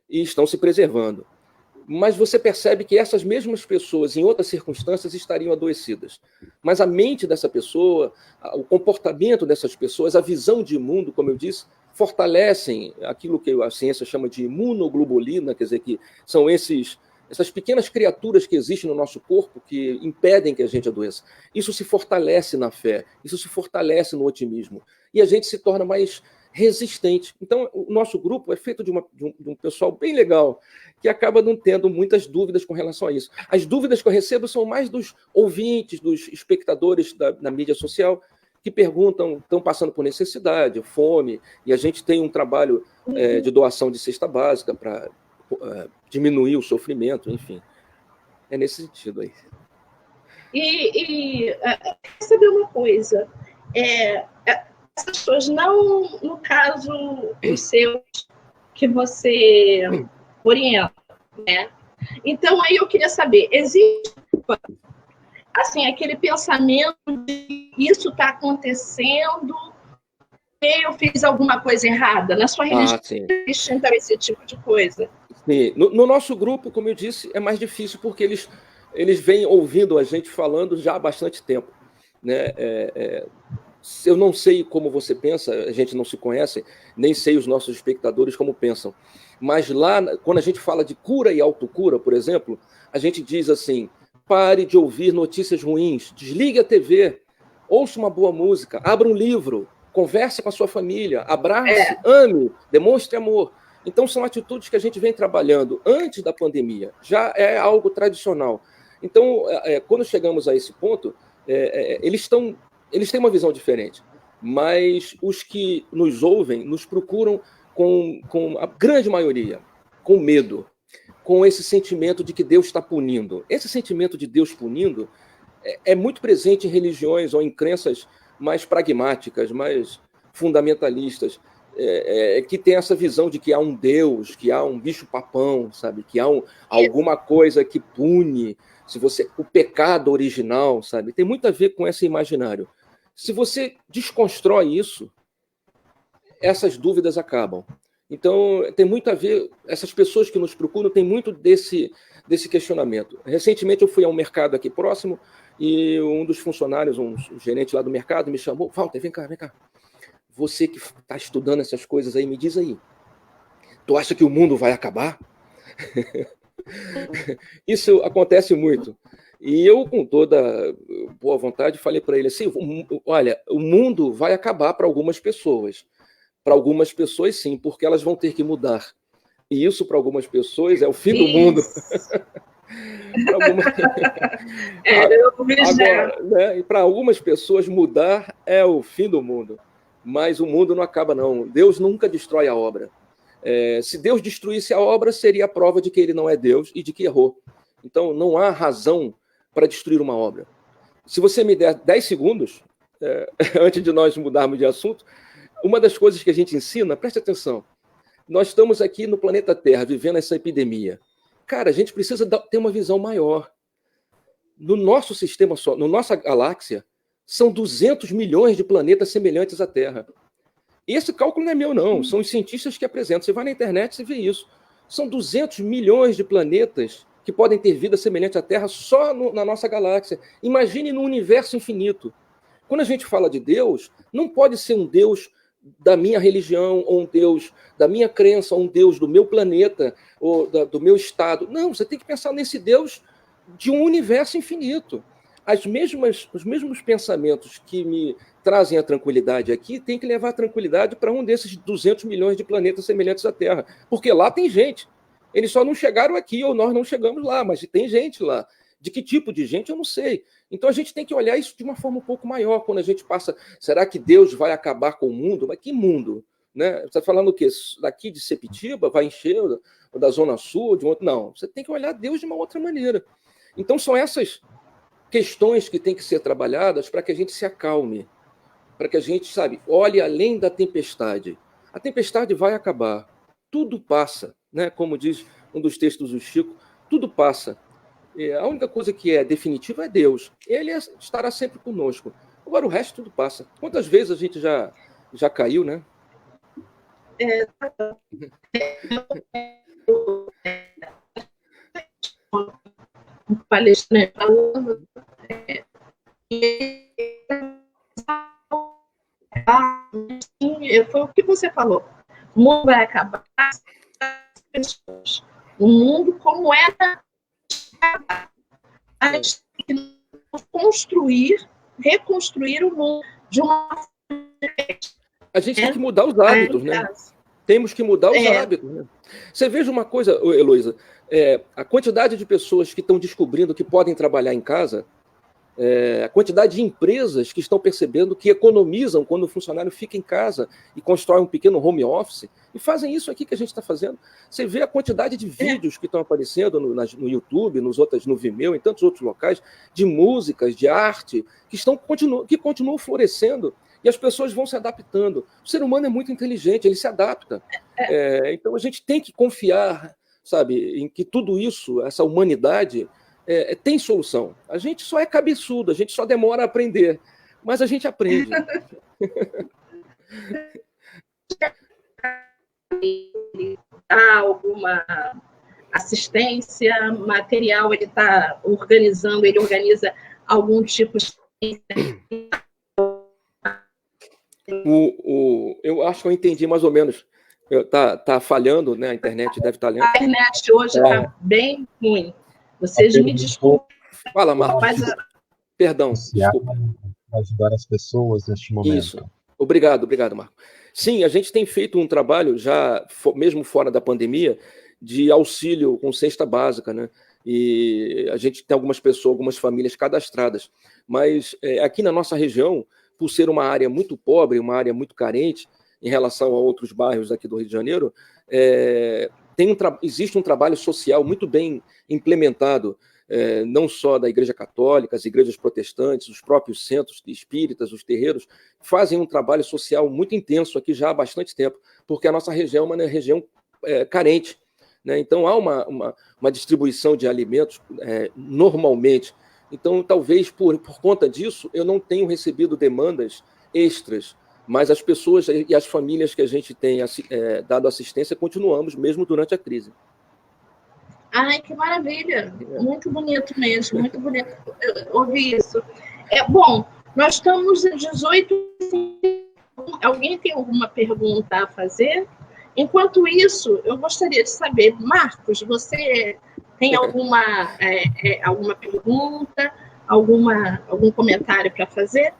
e estão se preservando. Mas você percebe que essas mesmas pessoas, em outras circunstâncias, estariam adoecidas. Mas a mente dessa pessoa, o comportamento dessas pessoas, a visão de mundo, como eu disse, fortalecem aquilo que a ciência chama de imunoglobulina, quer dizer, que são esses essas pequenas criaturas que existem no nosso corpo que impedem que a gente adoeça. Isso se fortalece na fé, isso se fortalece no otimismo, e a gente se torna mais resistente. Então, o nosso grupo é feito de um pessoal bem legal, que acaba não tendo muitas dúvidas com relação a isso. As dúvidas que eu recebo são mais dos ouvintes, dos espectadores da mídia social, que perguntam, estão passando por necessidade, fome, e a gente tem um trabalho de doação de cesta básica para diminuir o sofrimento, enfim. É nesse sentido aí. E saber uma coisa, as pessoas não, no caso, os seus, que você orienta, né? Então, aí eu queria saber, existe, assim, aquele pensamento de isso está acontecendo, eu fiz alguma coisa errada? Na sua religião, existe, então, esse tipo de coisa? Sim. No nosso grupo, como eu disse, é mais difícil, porque eles vêm ouvindo a gente falando já há bastante tempo, né? Eu não sei como você pensa, a gente não se conhece, nem sei os nossos espectadores como pensam, mas lá, quando a gente fala de cura e autocura, por exemplo, a gente diz assim: pare de ouvir notícias ruins, desligue a TV, ouça uma boa música, abra um livro, converse com a sua família, abrace, ame, demonstre amor. Então, são atitudes que a gente vem trabalhando antes da pandemia, já é algo tradicional. Então, quando chegamos a esse ponto, eles têm uma visão diferente, mas os que nos ouvem nos procuram com a grande maioria, com medo, com esse sentimento de que Deus está punindo. Esse sentimento de Deus punindo é muito presente em religiões ou em crenças mais pragmáticas, mais fundamentalistas, que tem essa visão de que há um Deus, que há um bicho-papão, sabe? Que há alguma coisa que pune, o pecado original, sabe? Tem muito a ver com esse imaginário. Se você desconstrói isso, essas dúvidas acabam. Então, tem muito a ver, essas pessoas que nos procuram têm muito desse questionamento. Recentemente, eu fui a um mercado aqui próximo e um dos funcionários, um gerente lá do mercado, me chamou: Walter, vem cá. Você que está estudando essas coisas aí, me diz aí, tu acha que o mundo vai acabar? Isso acontece muito. E eu, com toda boa vontade, falei para ele assim: olha, o mundo vai acabar para algumas pessoas. Para algumas pessoas, sim, porque elas vão ter que mudar. E isso, para algumas pessoas, é o fim do mundo. Agora, né, e para algumas pessoas, mudar é o fim do mundo. Mas o mundo não acaba, não. Deus nunca destrói a obra. Se Deus destruísse a obra, seria a prova de que ele não é Deus e de que errou. Então, não há razão para destruir uma obra. Se você me der 10 segundos, antes de nós mudarmos de assunto, uma das coisas que a gente ensina, preste atenção, nós estamos aqui no planeta Terra, vivendo essa epidemia. Cara, a gente precisa ter uma visão maior. No nosso sistema solar, na nossa galáxia, são 200 milhões de planetas semelhantes à Terra. E esse cálculo não é meu, não. São os cientistas que apresentam. Você vai na internet e vê isso. São 200 milhões de planetas que podem ter vida semelhante à Terra só na nossa galáxia. Imagine no universo infinito. Quando a gente fala de Deus, não pode ser um Deus da minha religião, ou um Deus da minha crença, ou um Deus do meu planeta, ou do meu estado. Não, você tem que pensar nesse Deus de um universo infinito. Os mesmos pensamentos que me trazem a tranquilidade aqui têm que levar a tranquilidade para um desses 200 milhões de planetas semelhantes à Terra. Porque lá tem gente. Eles só não chegaram aqui, ou nós não chegamos lá, mas tem gente lá. De que tipo de gente, eu não sei. Então a gente tem que olhar isso de uma forma um pouco maior, quando a gente passa, será que Deus vai acabar com o mundo? Mas que mundo? Né? Você está falando o quê? Daqui de Sepitiba vai encher, ou da Zona Sul, de um outro? Não, você tem que olhar Deus de uma outra maneira. Então são essas questões que têm que ser trabalhadas para que a gente se acalme, para que a gente, sabe, olhe além da tempestade. A tempestade vai acabar, tudo passa, né? Como diz um dos textos do Chico, tudo passa. A única coisa que é definitiva é Deus. Ele estará sempre conosco. Agora o resto tudo passa. Quantas vezes a gente já caiu, né? Palestrante falando, foi o que você falou. O mundo vai acabar. O mundo como era A gente tem que reconstruir o mundo de uma forma diferente. A gente tem que mudar os hábitos, né? Temos que mudar os hábitos. Né? Você veja uma coisa, Heloísa, a quantidade de pessoas que estão descobrindo que podem trabalhar em casa, a quantidade de empresas que estão percebendo que economizam quando o funcionário fica em casa e constrói um pequeno home office, e fazem isso aqui que a gente está fazendo. Você vê a quantidade de vídeos que estão aparecendo no YouTube, no Vimeo, em tantos outros locais, de músicas, de arte, que continuam florescendo, e as pessoas vão se adaptando. O ser humano é muito inteligente, ele se adapta. Então a gente tem que confiar, sabe, em que tudo isso, essa humanidade, tem solução. A gente só é cabeçudo, a gente só demora a aprender, mas a gente aprende. Há alguma assistência material, ele está organizando, ele organiza algum tipo de... Eu acho que eu entendi mais ou menos. Tá falhando, né? A internet deve estar lenta. A internet hoje está bem ruim. Vocês me desculpem. Fala, Marcos. Perdão. Desculpa. Ajudar as pessoas neste momento. Isso. Obrigado, Marco. Sim, a gente tem feito um trabalho já, mesmo fora da pandemia, de auxílio com cesta básica, né? E a gente tem algumas pessoas, algumas famílias cadastradas. Mas aqui na nossa região, por ser uma área muito pobre, uma área muito carente em relação a outros bairros aqui do Rio de Janeiro, existe um trabalho social muito bem implementado, não só da Igreja Católica, as igrejas protestantes, os próprios centros espíritas, os terreiros, fazem um trabalho social muito intenso aqui já há bastante tempo, porque a nossa região é uma região carente, né? Então há uma distribuição de alimentos normalmente. Então, talvez por conta disso, eu não tenho recebido demandas extras, mas as pessoas e as famílias que a gente tem dado assistência, continuamos mesmo durante a crise. Ai, que maravilha! Muito bonito mesmo, muito bonito ouvir isso. Bom, nós estamos em 18. Alguém tem alguma pergunta a fazer? Enquanto isso, eu gostaria de saber, Marcos, você tem alguma pergunta, algum comentário para fazer?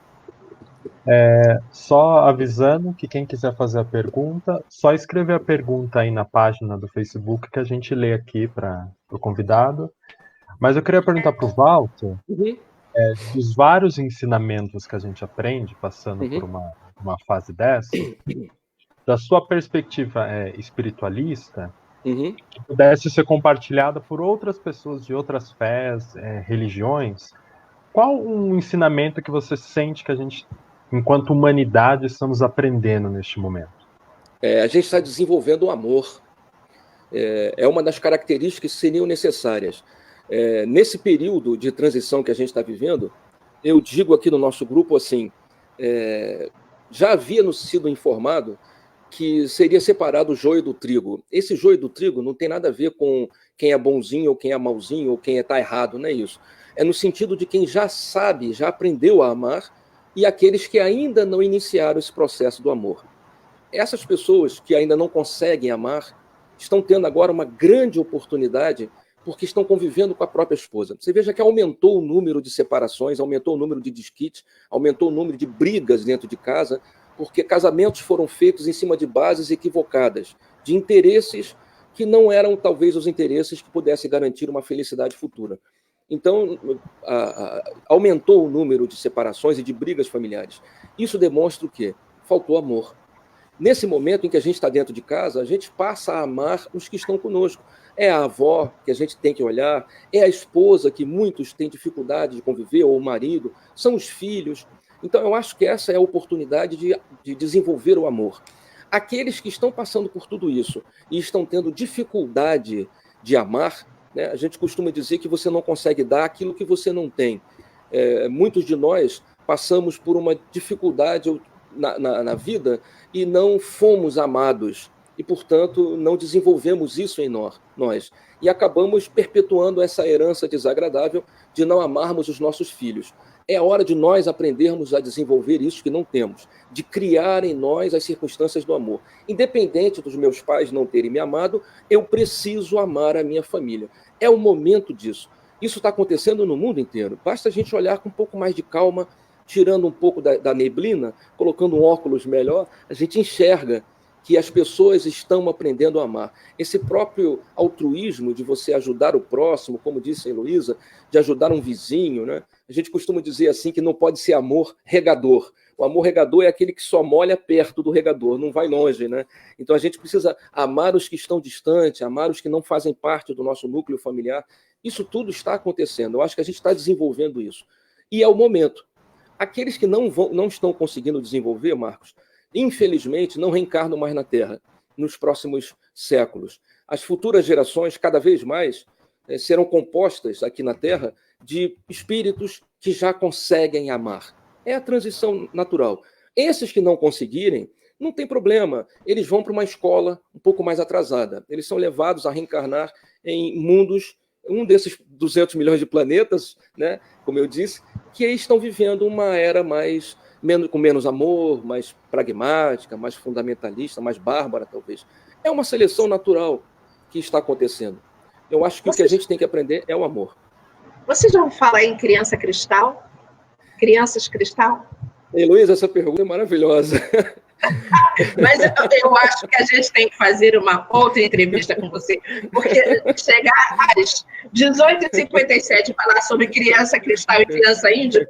Só avisando que quem quiser fazer a pergunta, só escrever a pergunta aí na página do Facebook que a gente lê aqui para o convidado. Mas eu queria perguntar para o Walter, dos vários ensinamentos que a gente aprende passando por uma fase dessa, da sua perspectiva espiritualista, que pudesse ser compartilhada por outras pessoas de outras fés, religiões, qual um ensinamento que você sente que a gente, enquanto humanidade, estamos aprendendo neste momento? A gente está desenvolvendo o amor. É uma das características que seriam necessárias. Nesse período de transição que a gente está vivendo, eu digo aqui no nosso grupo assim, já havia sido informado que seria separado o joio do trigo. Esse joio do trigo não tem nada a ver com quem é bonzinho ou quem é mauzinho ou quem está errado, não é isso. É no sentido de quem já sabe, já aprendeu a amar, e aqueles que ainda não iniciaram esse processo do amor. Essas pessoas que ainda não conseguem amar estão tendo agora uma grande oportunidade porque estão convivendo com a própria esposa. Você veja que aumentou o número de separações, aumentou o número de desquites, aumentou o número de brigas dentro de casa, porque casamentos foram feitos em cima de bases equivocadas, de interesses que não eram talvez os interesses que pudessem garantir uma felicidade futura. Então, aumentou o número de separações e de brigas familiares. Isso demonstra o quê? Faltou amor. Nesse momento em que a gente está dentro de casa, a gente passa a amar os que estão conosco. É a avó que a gente tem que olhar, é a esposa que muitos têm dificuldade de conviver, ou o marido, são os filhos. Então, eu acho que essa é a oportunidade de desenvolver o amor. Aqueles que estão passando por tudo isso e estão tendo dificuldade de amar, né, a gente costuma dizer que você não consegue dar aquilo que você não tem. Muitos de nós passamos por uma dificuldade na vida e não fomos amados. E, portanto, não desenvolvemos isso em nós. E acabamos perpetuando essa herança desagradável de não amarmos os nossos filhos. É hora de nós aprendermos a desenvolver isso que não temos, de criar em nós as circunstâncias do amor. Independente dos meus pais não terem me amado, eu preciso amar a minha família. É o momento disso. Isso está acontecendo no mundo inteiro. Basta a gente olhar com um pouco mais de calma, tirando um pouco da neblina, colocando um óculos melhor, a gente enxerga que as pessoas estão aprendendo a amar. Esse próprio altruísmo de você ajudar o próximo, como disse a Heloísa, de ajudar um vizinho, né? A gente costuma dizer assim que não pode ser amor regador. O amor regador é aquele que só molha perto do regador, não vai longe, né? Então a gente precisa amar os que estão distantes, amar os que não fazem parte do nosso núcleo familiar. Isso tudo está acontecendo. Eu acho que a gente está desenvolvendo isso. E é o momento. Aqueles que não estão conseguindo desenvolver, Marcos, infelizmente, não reencarnam mais na Terra nos próximos séculos. As futuras gerações, cada vez mais, serão compostas aqui na Terra de espíritos que já conseguem amar. É a transição natural. Esses que não conseguirem, não tem problema. Eles vão para uma escola um pouco mais atrasada. Eles são levados a reencarnar em mundos, um desses 200 milhões de planetas, né, como eu disse, que estão vivendo uma era com menos amor, mais pragmática, mais fundamentalista, mais bárbara, talvez. É uma seleção natural que está acontecendo. Eu acho que o que a gente tem que aprender é o amor. Você já ouviu falar em criança cristal? Crianças cristal? Heloísa, essa pergunta é maravilhosa. Mas eu acho que a gente tem que fazer uma outra entrevista com você, porque chegar às 18h57 e falar sobre criança cristal e criança índia...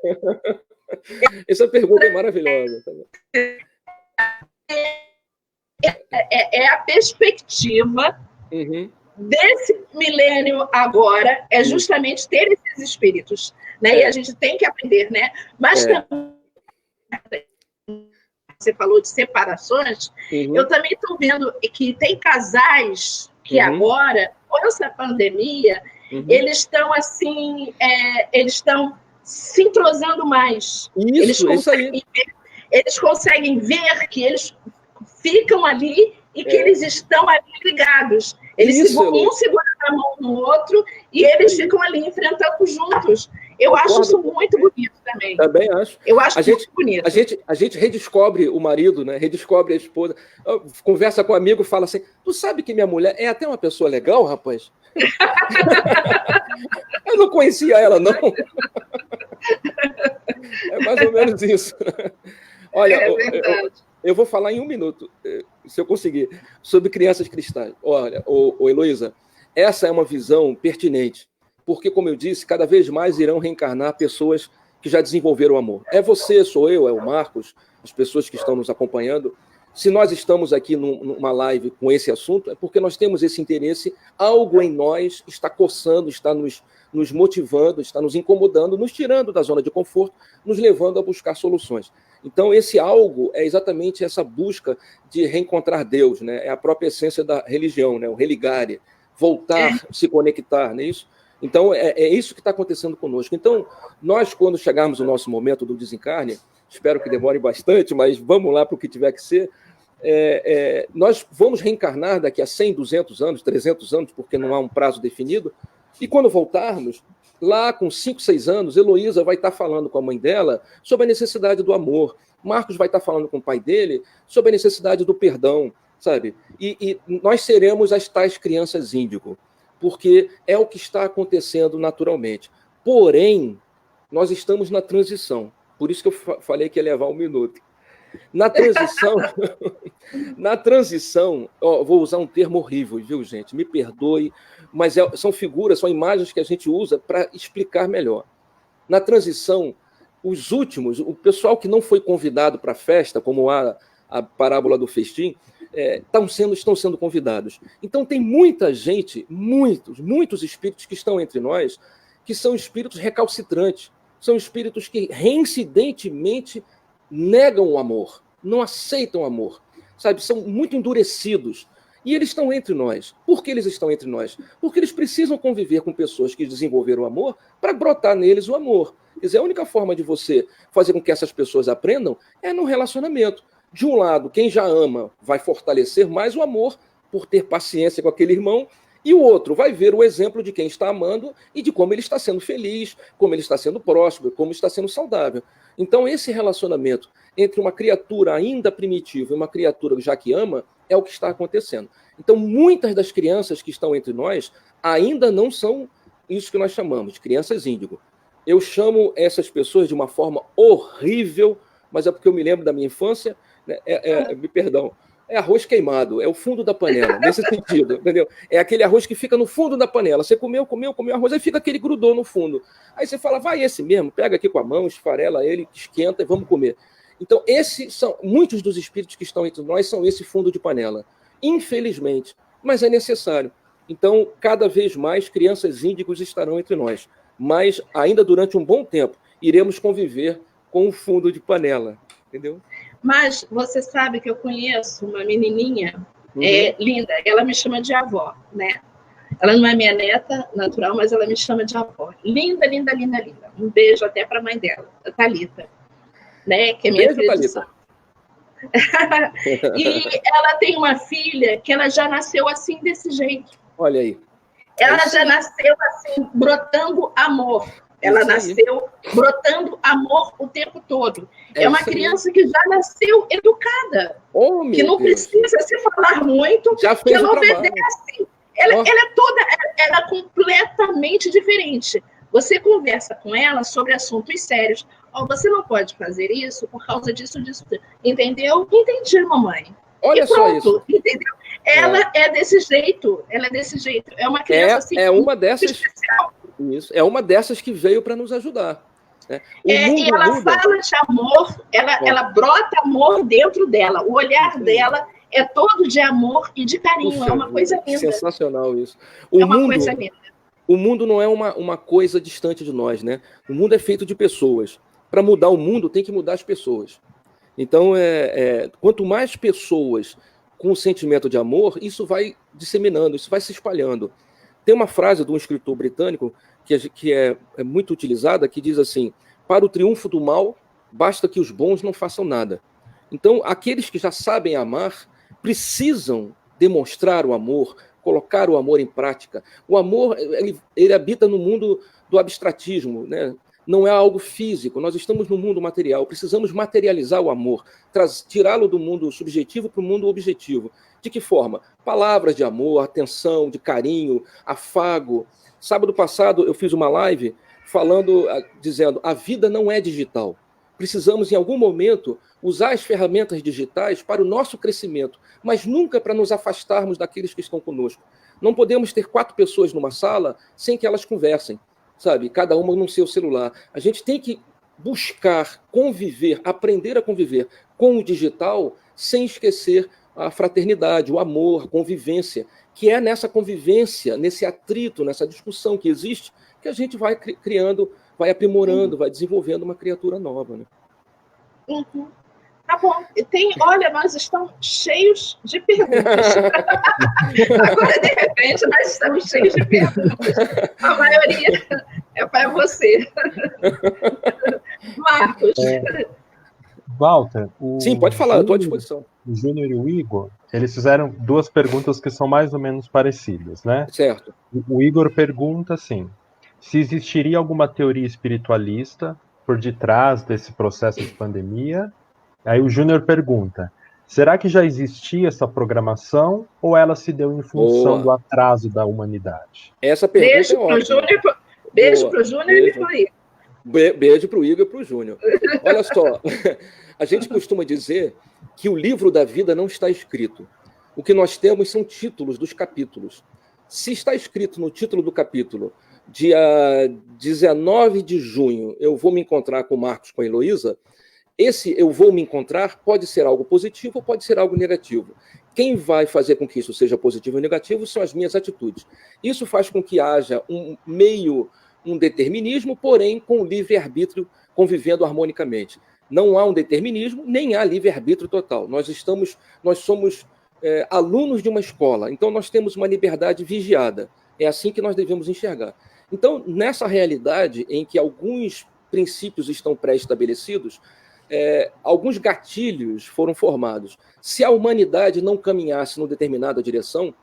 Essa pergunta é maravilhosa. É a perspectiva desse milênio agora, é justamente ter esses espíritos, né? E a gente tem que aprender, né? Mas também, você falou de separações, eu também estou vendo que tem casais que agora, com essa pandemia, eles estão assim, eles estão se entrosando mais. Eles conseguem ver que eles ficam ali e que eles estão ali ligados. Eles um segurando a mão do outro e eles ficam ali enfrentando juntos. Eu acho isso muito bonito também. Também acho. Eu acho muito bonito. A gente redescobre o marido, né? Redescobre a esposa. Conversa com um amigo, fala assim: tu sabe que minha mulher é até uma pessoa legal, rapaz? Eu não conhecia ela, não. É mais ou menos isso. Olha, eu vou falar em 1 minuto, se eu conseguir, sobre crianças cristais. Olha, Heloísa, essa é uma visão pertinente, porque, como eu disse, cada vez mais irão reencarnar pessoas que já desenvolveram o amor. É você, sou eu, é o Marcos, as pessoas que estão nos acompanhando. Se nós estamos aqui numa live com esse assunto, é porque nós temos esse interesse, algo em nós está coçando, está nos motivando, está nos incomodando, nos tirando da zona de conforto, nos levando a buscar soluções. Então, esse algo é exatamente essa busca de reencontrar Deus, né? É a própria essência da religião, né? O religare, voltar, se conectar, não é isso? Então, é isso que está acontecendo conosco. Então, nós, quando chegarmos no nosso momento do desencarne, espero que demore bastante, mas vamos lá para o que tiver que ser, nós vamos reencarnar daqui a 100, 200 anos, 300 anos, porque não há um prazo definido, e quando voltarmos, lá com 5, 6 anos, Heloísa vai estar falando com a mãe dela sobre a necessidade do amor, Marcos vai estar falando com o pai dele sobre a necessidade do perdão, sabe? E nós seremos as tais crianças índigo, porque é o que está acontecendo naturalmente. Porém, nós estamos na transição, por isso que eu falei que ia levar 1 minuto. Na transição, vou usar um termo horrível, viu, gente? Me perdoe, mas são figuras, são imagens que a gente usa para explicar melhor. Na transição, os últimos, o pessoal que não foi convidado para a festa, como a parábola do festim, estão sendo convidados. Então, tem muita gente, muitos espíritos que estão entre nós, que são espíritos recalcitrantes, são espíritos que reincidentemente negam o amor, não aceitam o amor, sabe? São muito endurecidos. E eles estão entre nós. Por que eles estão entre nós? Porque eles precisam conviver com pessoas que desenvolveram o amor para brotar neles o amor. Quer dizer, a única forma de você fazer com que essas pessoas aprendam é no relacionamento. De um lado, quem já ama vai fortalecer mais o amor por ter paciência com aquele irmão, e o outro vai ver o exemplo de quem está amando e de como ele está sendo feliz, como ele está sendo próspero, como está sendo saudável. Então, esse relacionamento entre uma criatura ainda primitiva e uma criatura já que ama é o que está acontecendo. Então, muitas das crianças que estão entre nós ainda não são isso que nnós chamamos de crianças índigo. Eu chamo essas pessoas de uma forma horrível, mas é porque eu me lembro da minha infância, né? Me perdão, é arroz queimado, é o fundo da panela, nesse sentido, entendeu? É aquele arroz que fica no fundo da panela. Você comeu arroz, aí fica aquele grudor no fundo. Aí você fala, vai esse mesmo, pega aqui com a mão, esfarela ele, esquenta e vamos comer. Então, muitos dos espíritos que estão entre nós são esse fundo de panela. Infelizmente, mas é necessário. Então, cada vez mais, crianças índigos estarão entre nós. Mas, ainda durante um bom tempo, iremos conviver com o fundo de panela. Entendeu? Mas você sabe que eu conheço uma menininha linda. Ela me chama de avó, né? Ela não é minha neta natural, mas ela me chama de avó. Linda, linda, linda, linda. Um beijo até para a mãe dela, a Thalita. Né? Que é minha filha de santo. E ela tem uma filha que ela já nasceu assim, desse jeito. Olha aí. Ela já nasceu assim, brotando amor. Ela nasceu brotando amor o tempo todo. É uma criança que já nasceu educada. Que não precisa se falar muito, que ela obedece. Ela é completamente diferente. Você conversa com ela sobre assuntos sérios. Você não pode fazer isso por causa disso. Entendeu? Entendi, mamãe. Olha e pronto, só isso. Entendeu? Ela é desse jeito. Ela é desse jeito. É uma criança assim, uma dessas especial. Isso. É uma dessas que veio para nos ajudar. Né? E ela fala de amor, ela brota amor dentro dela. O olhar dela é todo de amor e de carinho. É uma coisa linda. Sensacional isso. Coisa linda. O mundo não é uma coisa distante de nós, né? O mundo é feito de pessoas. Para mudar o mundo, tem que mudar as pessoas. Então, quanto mais pessoas com o sentimento de amor, isso vai disseminando, isso vai se espalhando. Tem uma frase de um escritor britânico que é muito utilizada, que diz assim: para o triunfo do mal, basta que os bons não façam nada. Então, aqueles que já sabem amar precisam demonstrar o amor, colocar o amor em prática. O amor, ele habita no mundo do abstratismo, né? Não é algo físico, nós estamos no mundo material, precisamos materializar o amor, tirá-lo do mundo subjetivo para o mundo objetivo. De que forma? Palavras de amor, atenção, de carinho, afago. Sábado passado eu fiz uma live dizendo: a vida não é digital. Precisamos, em algum momento, usar as ferramentas digitais para o nosso crescimento, mas nunca para nos afastarmos daqueles que estão conosco. Não podemos ter 4 pessoas numa sala sem que elas conversem, sabe? Cada uma no seu celular. A gente tem que buscar conviver, aprender a conviver com o digital sem esquecer a fraternidade, o amor, a convivência, que é nessa convivência, nesse atrito, nessa discussão que existe, que a gente vai criando, vai aprimorando, vai desenvolvendo uma criatura nova, né? Uhum. Tá bom. Olha, nós estamos cheios de perguntas. Agora, de repente, nós estamos cheios de perguntas. A maioria é para você. Marcos. Walter, sim, pode falar, eu estou à disposição. O Júnior e o Igor, eles fizeram 2 perguntas que são mais ou menos parecidas, né? Certo. O Igor pergunta assim: se existiria alguma teoria espiritualista por detrás desse processo de pandemia? Aí o Júnior pergunta: será que já existia essa programação ou ela se deu em função do atraso da humanidade? Essa pergunta é ótima. Beijo para o Júnior e para o Igor. Beijo para o Igor e para o Júnior. Olha só, a gente costuma dizer que o livro da vida não está escrito. O que nós temos são títulos dos capítulos. Se está escrito no título do capítulo, dia 19 de junho, eu vou me encontrar com o Marcos, com a Heloísa, esse eu vou me encontrar pode ser algo positivo ou pode ser algo negativo. Quem vai fazer com que isso seja positivo ou negativo são as minhas atitudes. Isso faz com que haja um determinismo, porém com o livre-arbítrio convivendo harmonicamente. Não há um determinismo, nem há livre-arbítrio total. Nós somos alunos de uma escola, então nós temos uma liberdade vigiada. É assim que nós devemos enxergar. Então, nessa realidade em que alguns princípios estão pré-estabelecidos, alguns gatilhos foram formados. Se a humanidade não caminhasse numa determinada direção,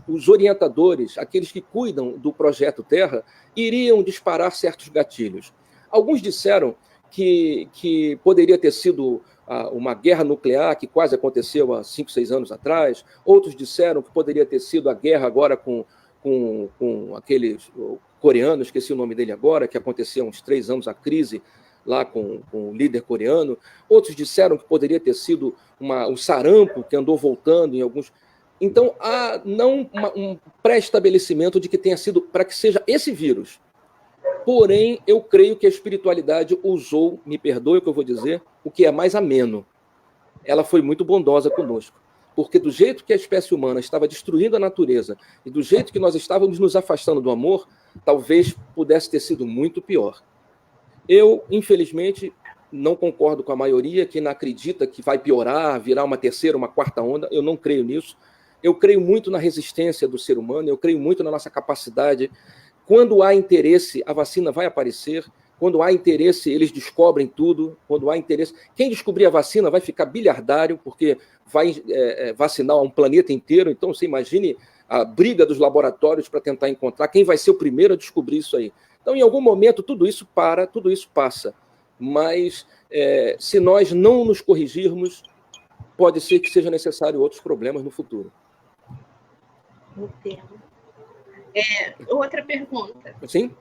os orientadores, aqueles que cuidam do projeto Terra, iriam disparar certos gatilhos. Alguns disseram que poderia ter sido uma guerra nuclear, que quase aconteceu há 5, 6 anos atrás. Outros disseram que poderia ter sido a guerra agora com com aqueles coreanos, esqueci o nome dele agora, que aconteceu há uns 3 anos, a crise lá com o líder coreano. Outros disseram que poderia ter sido um sarampo que andou voltando em alguns... Então, há não um pré-estabelecimento de que tenha sido para que seja esse vírus. Porém, eu creio que a espiritualidade usou, me perdoe o que eu vou dizer, o que é mais ameno. Ela foi muito bondosa conosco. Porque do jeito que a espécie humana estava destruindo a natureza e do jeito que nós estávamos nos afastando do amor, talvez pudesse ter sido muito pior. Eu, infelizmente, não concordo com a maioria que não acredita que vai piorar, virar uma terceira, uma quarta onda. Eu não creio nisso. Eu creio muito na resistência do ser humano, eu creio muito na nossa capacidade. Quando há interesse, a vacina vai aparecer. Quando há interesse, eles descobrem tudo. Quando há interesse... Quem descobrir a vacina vai ficar bilhardário, porque vai vacinar um planeta inteiro. Então, você imagine a briga dos laboratórios para tentar encontrar quem vai ser o primeiro a descobrir isso aí. Então, em algum momento, tudo isso tudo isso passa. Mas, se nós não nos corrigirmos, pode ser que seja necessário outros problemas no futuro. Entendo. Outra pergunta. Sim?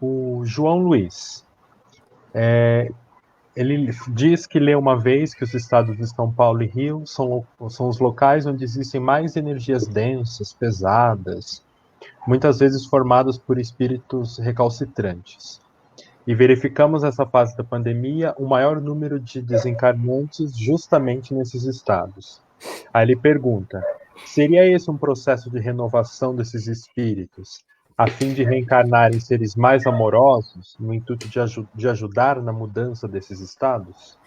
O João Luiz. Ele diz que leu uma vez que os estados de São Paulo e Rio são os locais onde existem mais energias densas, pesadas, muitas vezes formadas por espíritos recalcitrantes. E verificamos nessa fase da pandemia o maior número de desencarnantes justamente nesses estados. Aí ele pergunta: seria esse um processo de renovação desses espíritos, a fim de reencarnar em seres mais amorosos, no intuito de ajudar na mudança desses estados?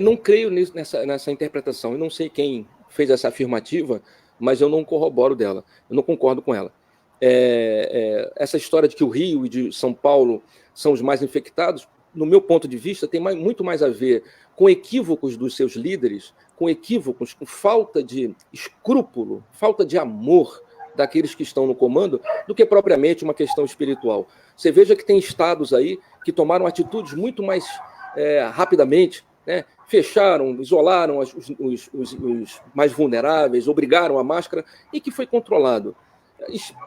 Não creio nessa interpretação. Eu não sei quem fez essa afirmativa, mas eu não corroboro dela. Eu não concordo com ela. Essa história de que o Rio e de São Paulo são os mais infectados, no meu ponto de vista, tem muito mais a ver com equívocos dos seus líderes, com equívocos, com falta de escrúpulo, falta de amor daqueles que estão no comando, do que propriamente uma questão espiritual. Você veja que tem estados aí que tomaram atitudes muito mais rapidamente, né? Fecharam, isolaram os mais vulneráveis, obrigaram a máscara, e que foi controlado.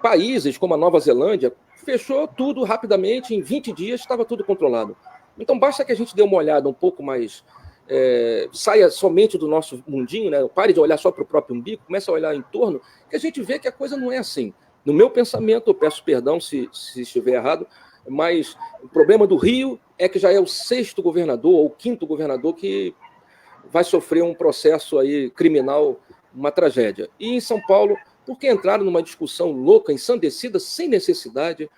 Países como a Nova Zelândia fechou tudo rapidamente, em 20 dias estava tudo controlado. Então basta que a gente dê uma olhada um pouco mais, saia somente do nosso mundinho, né? Pare de olhar só para o próprio umbigo, comece a olhar em torno, que a gente vê que a coisa não é assim. No meu pensamento, eu peço perdão se estiver errado, mas o problema do Rio é que já é o 6º governador, ou o 5º governador que vai sofrer um processo aí criminal, uma tragédia. E em São Paulo, porque entraram numa discussão louca, ensandecida, sem necessidade.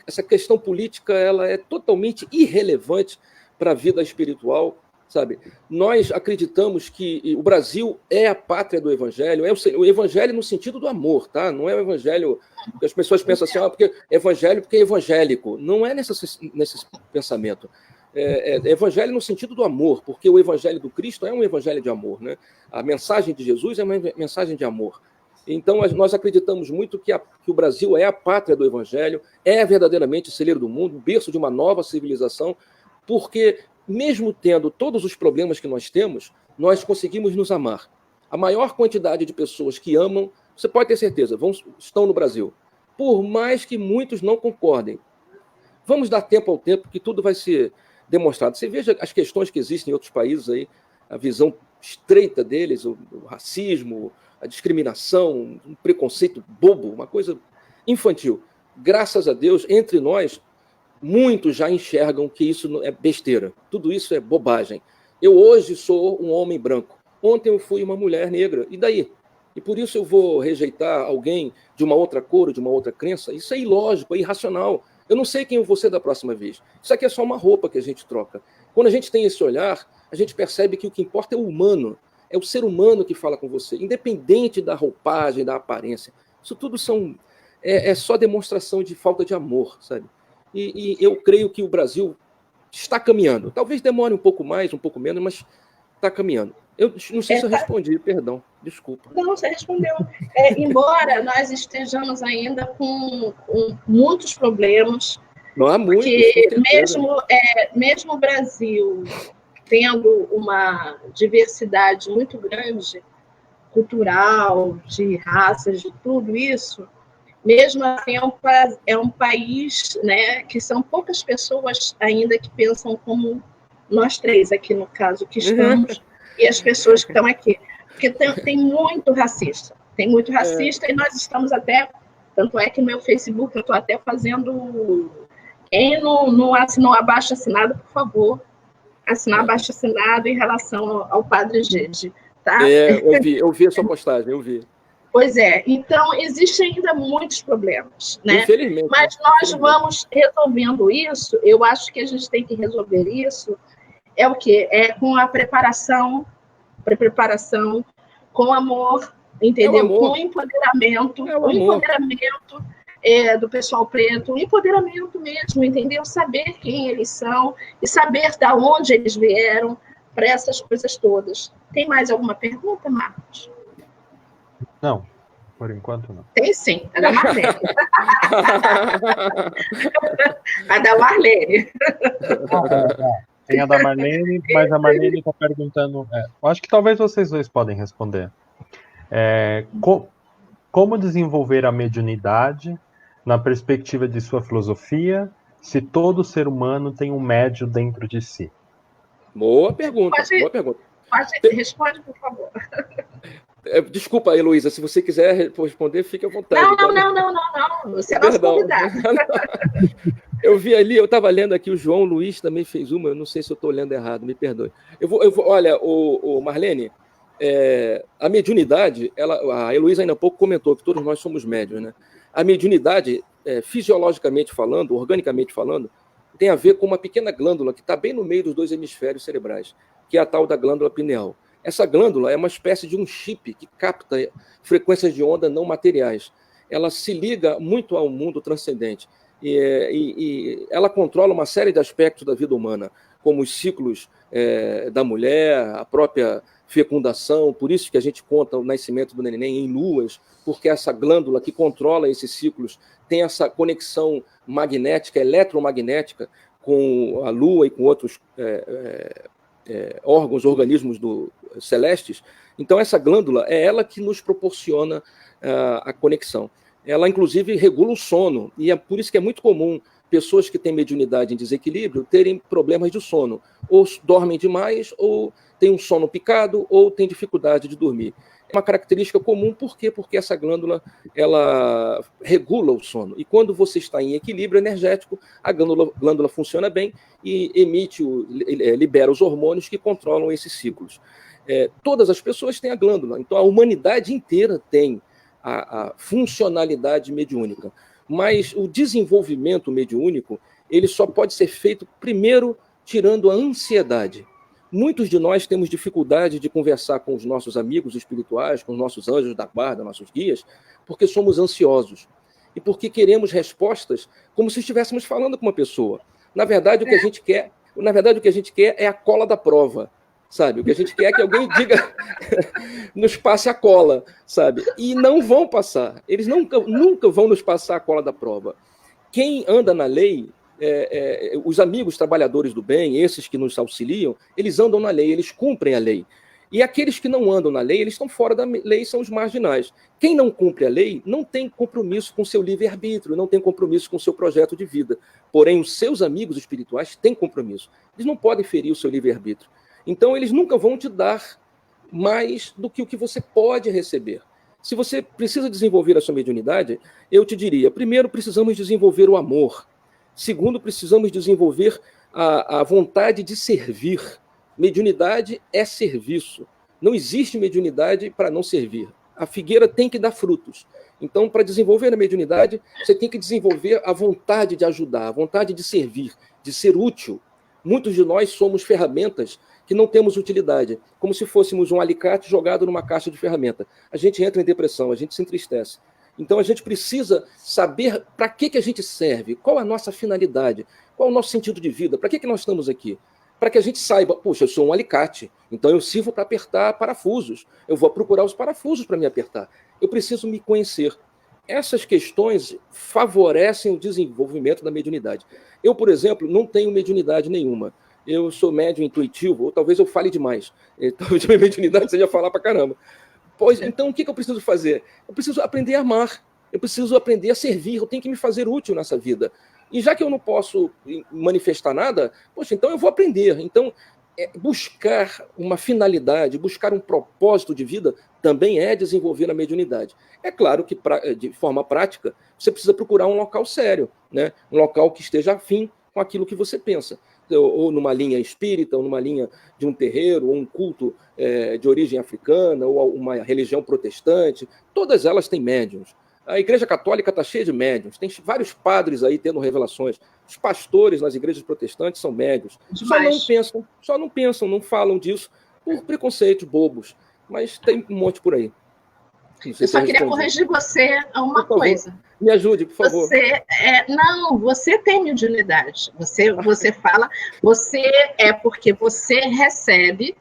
Essa questão política ela é totalmente irrelevante para a vida espiritual, sabe? Nós acreditamos que o Brasil é a pátria do Evangelho, o Evangelho no sentido do amor, tá? Não é o Evangelho que as pessoas pensam assim, porque Evangelho porque é evangélico. Não é nesse pensamento. Evangelho no sentido do amor, porque o Evangelho do Cristo é um Evangelho de amor, né? A mensagem de Jesus é uma mensagem de amor. Então, nós acreditamos muito que o Brasil é a pátria do Evangelho, é verdadeiramente o celeiro do mundo, o berço de uma nova civilização, porque, mesmo tendo todos os problemas que nós temos, nós conseguimos nos amar. A maior quantidade de pessoas que amam, você pode ter certeza, estão no Brasil. Por mais que muitos não concordem. Vamos dar tempo ao tempo que tudo vai ser demonstrado. Você veja as questões que existem em outros países aí, a visão estreita deles, o racismo, a discriminação, um preconceito bobo, uma coisa infantil. Graças a Deus, entre nós, muitos já enxergam que isso é besteira. Tudo isso é bobagem. Eu hoje sou um homem branco. Ontem eu fui uma mulher negra. E daí? E por isso eu vou rejeitar alguém de uma outra cor, de uma outra crença? Isso é ilógico, é irracional. Eu não sei quem eu vou ser da próxima vez. Isso aqui é só uma roupa que a gente troca. Quando a gente tem esse olhar, a gente percebe que o que importa é o humano. É o ser humano que fala com você, independente da roupagem, da aparência. Isso tudo é só demonstração de falta de amor, sabe? E eu creio que o Brasil está caminhando. Talvez demore um pouco mais, um pouco menos, mas está caminhando. Eu não sei se eu respondi, perdão, desculpa. Não, você respondeu. Embora nós estejamos ainda com muitos problemas, não há muitos, porque mesmo o Brasil tendo uma diversidade muito grande, cultural, de raças, de tudo isso, mesmo assim é um país, né, que são poucas pessoas ainda que pensam como nós três aqui, no caso, que estamos, e as pessoas que estão aqui. Porque tem muito racista. Tem muito racista e nós estamos até... Tanto é que no meu Facebook eu estou até fazendo... Quem não assinou abaixo-assinado, por favor, assinar abaixo-assinado em relação ao Padre Gide, tá? Eu vi a sua postagem, eu vi. Pois é, então existem ainda muitos problemas, né? Infelizmente. Mas nós vamos resolvendo isso. Eu acho que a gente tem que resolver isso. É o quê? É com a preparação, com amor, entendeu? Amor. Com empoderamento, o empoderamento do pessoal preto, o empoderamento mesmo, entendeu? Saber quem eles são e saber de onde eles vieram, para essas coisas todas. Tem mais alguma pergunta, Marcos? Não, por enquanto não. Tem sim, é da Marlene. A da Marlene. Tem a da Marlene, mas a Marlene está perguntando... eu acho que talvez vocês dois podem responder. Como desenvolver a mediunidade na perspectiva de sua filosofia, se todo ser humano tem um médio dentro de si? Boa pergunta. Responde, por favor. Desculpa, Heloísa, se você quiser responder, fique à vontade. Não. Você é nosso convidado. Eu vi ali, eu estava lendo aqui, o João Luiz também fez uma, eu não sei se eu estou lendo errado, me perdoe. Olha, Marlene, a mediunidade, a Heloísa ainda há pouco comentou que todos nós somos médiuns, né? A mediunidade, fisiologicamente falando, organicamente falando, tem a ver com uma pequena glândula que está bem no meio dos dois hemisférios cerebrais, que é a tal da glândula pineal. Essa glândula é uma espécie de um chip que capta frequências de onda não materiais. Ela se liga muito ao mundo transcendente e ela controla uma série de aspectos da vida humana, como os ciclos da mulher, a própria fecundação, por isso que a gente conta o nascimento do neném em luas, porque essa glândula que controla esses ciclos tem essa conexão magnética, eletromagnética, com a lua e com outros organismos celestes. Então, essa glândula é ela que nos proporciona a conexão. Ela, inclusive, regula o sono, e é por isso que é muito comum pessoas que têm mediunidade em desequilíbrio terem problemas de sono. Ou dormem demais, ou têm um sono picado, ou têm dificuldade de dormir. É uma característica comum, por quê? Porque essa glândula ela regula o sono. E quando você está em equilíbrio energético, a glândula funciona bem e libera os hormônios que controlam esses ciclos. Todas as pessoas têm a glândula, então a humanidade inteira tem a funcionalidade mediúnica. Mas o desenvolvimento mediúnico, ele só pode ser feito, primeiro, tirando a ansiedade. Muitos de nós temos dificuldade de conversar com os nossos amigos espirituais, com os nossos anjos da guarda, nossos guias, porque somos ansiosos. E porque queremos respostas como se estivéssemos falando com uma pessoa. Na verdade, o que a gente quer é a cola da prova. Sabe? O que a gente quer é que alguém diga, nos passe a cola, sabe? E não vão passar. Eles nunca vão nos passar a cola da prova. Quem anda na lei, os amigos trabalhadores do bem, esses que nos auxiliam, eles andam na lei, eles cumprem a lei. E aqueles que não andam na lei, eles estão fora da lei, são os marginais. Quem não cumpre a lei não tem compromisso com seu livre-arbítrio, não tem compromisso com seu projeto de vida. Porém, os seus amigos espirituais têm compromisso. Eles não podem ferir o seu livre-arbítrio. Então, eles nunca vão te dar mais do que o que você pode receber. Se você precisa desenvolver a sua mediunidade, eu te diria, primeiro, precisamos desenvolver o amor. Segundo, precisamos desenvolver a vontade de servir. Mediunidade é serviço. Não existe mediunidade para não servir. A figueira tem que dar frutos. Então, para desenvolver a mediunidade, você tem que desenvolver a vontade de ajudar, a vontade de servir, de ser útil. Muitos de nós somos ferramentas que não temos utilidade, como se fôssemos um alicate jogado numa caixa de ferramenta. A gente entra em depressão, a gente se entristece. Então a gente precisa saber para que a gente serve, qual a nossa finalidade, qual o nosso sentido de vida, para que nós estamos aqui. Para que a gente saiba, puxa, eu sou um alicate, então eu sirvo para apertar parafusos, eu vou procurar os parafusos para me apertar. Eu preciso me conhecer. Essas questões favorecem o desenvolvimento da mediunidade. Eu, por exemplo, não tenho mediunidade nenhuma. Eu sou médium intuitivo, ou talvez eu fale demais. Talvez a minha mediunidade seja falar pra caramba. Pois, então, o que eu preciso fazer? Eu preciso aprender a amar. Eu preciso aprender a servir. Eu tenho que me fazer útil nessa vida. E já que eu não posso manifestar nada, poxa, então eu vou aprender. Então, buscar uma finalidade, buscar um propósito de vida também é desenvolver a mediunidade. É claro que, de forma prática, você precisa procurar um local sério, né? Um local que esteja afim com aquilo que você pensa. Ou numa linha espírita, ou numa linha de um terreiro, ou um culto de origem africana, ou uma religião protestante. Todas elas têm médiuns. A Igreja Católica está cheia de médiuns. Tem vários padres aí tendo revelações. Os pastores nas igrejas protestantes são médiuns. Só não pensam, não falam disso por preconceitos bobos. Mas tem um monte por aí. Eu só queria corrigir você a uma coisa. Me ajude, por favor. Você tem mediunidade. Você fala, porque você recebe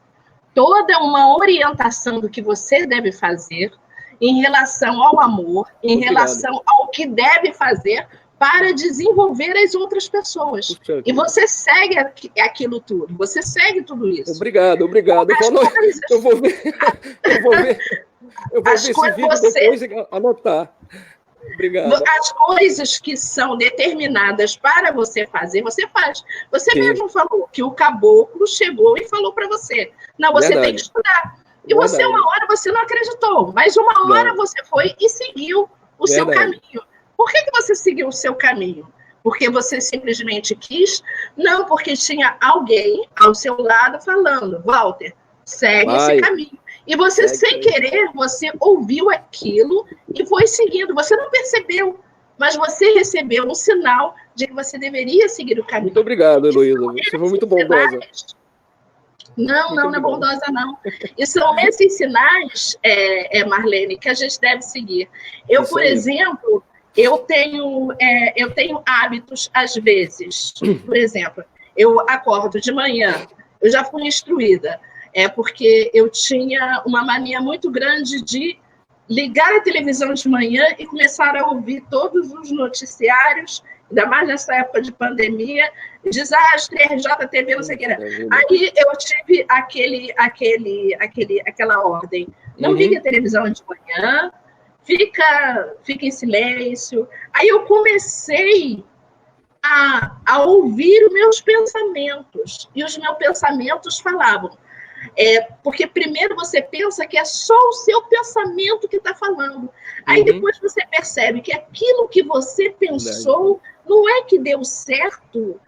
toda uma orientação do que você deve fazer em relação ao amor, em relação ao que deve fazer para desenvolver as outras pessoas. Puxa, e você segue aquilo tudo, você segue tudo isso. Obrigado. Eu vou ver esse vídeo depois e anotar. Obrigado. As coisas que são determinadas para você fazer, você faz. Você mesmo falou que o caboclo chegou e falou para você, não, você tem que estudar. E você, uma hora, você não acreditou, mas uma hora você foi e seguiu o seu caminho. Por que você seguiu o seu caminho? Porque você simplesmente quis? Não, porque tinha alguém ao seu lado falando, Walter, segue esse caminho. E você, sem querer, você ouviu aquilo e foi seguindo. Você não percebeu, mas você recebeu um sinal de que você deveria seguir o caminho. Muito obrigado, Heloísa. Você foi muito bondosa. Não é bondosa, não. E são esses sinais, Marlene, que a gente deve seguir. Eu, por exemplo, eu tenho hábitos, às vezes. Por exemplo, eu acordo de manhã, eu já fui instruída, porque eu tinha uma mania muito grande de ligar a televisão de manhã e começar a ouvir todos os noticiários, ainda mais nessa época de pandemia, desastre, RJTV, não sei o que era. Aí eu tive aquela ordem. Não ligue a televisão de manhã, fica em silêncio. Aí eu comecei a ouvir os meus pensamentos. E os meus pensamentos falavam. Porque primeiro você pensa que é só o seu pensamento que está falando. Aí depois você percebe que aquilo que você pensou não é que deu certo.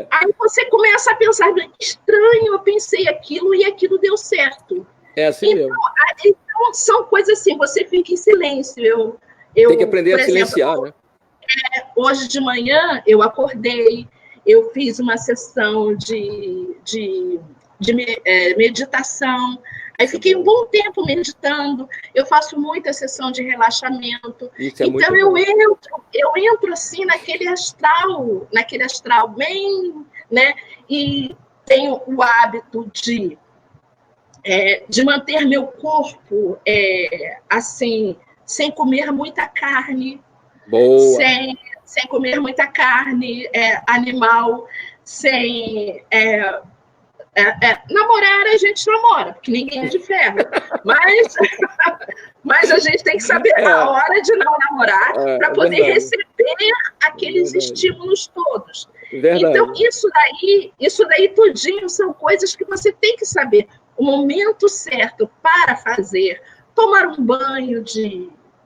Aí você começa a pensar, estranho, eu pensei aquilo e aquilo deu certo. É assim mesmo. Então, são coisas assim, você fica em silêncio. Tem que aprender a silenciar, né? Hoje de manhã eu acordei, eu fiz uma sessão de meditação, aí fiquei um bom tempo meditando, eu faço muita sessão de relaxamento, então eu entro assim naquele astral bem, né, e tenho o hábito de manter meu corpo assim, sem comer muita carne, sem comer muita carne animal, sem... namorar a gente namora, porque ninguém é de ferro. Mas a gente tem que saber a hora de não namorar para poder receber aqueles estímulos todos. Então, isso daí tudinho são coisas que você tem que saber. O momento certo para fazer, tomar um banho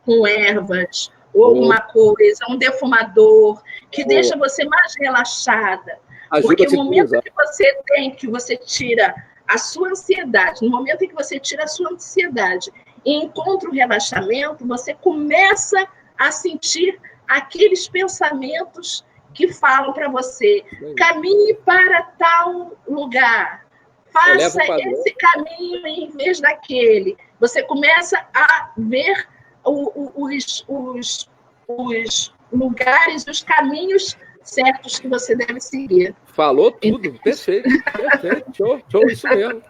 com ervas, ou alguma coisa, um defumador, que deixa você mais relaxada. Porque no momento que você tira a sua ansiedade, no momento em que você tira a sua ansiedade e encontra o relaxamento, você começa a sentir aqueles pensamentos que falam para você, caminhe para tal lugar, faça esse caminho em vez daquele. Você começa a ver os lugares, os caminhos certos que você deve seguir. Falou tudo, perfeito. Show, isso mesmo.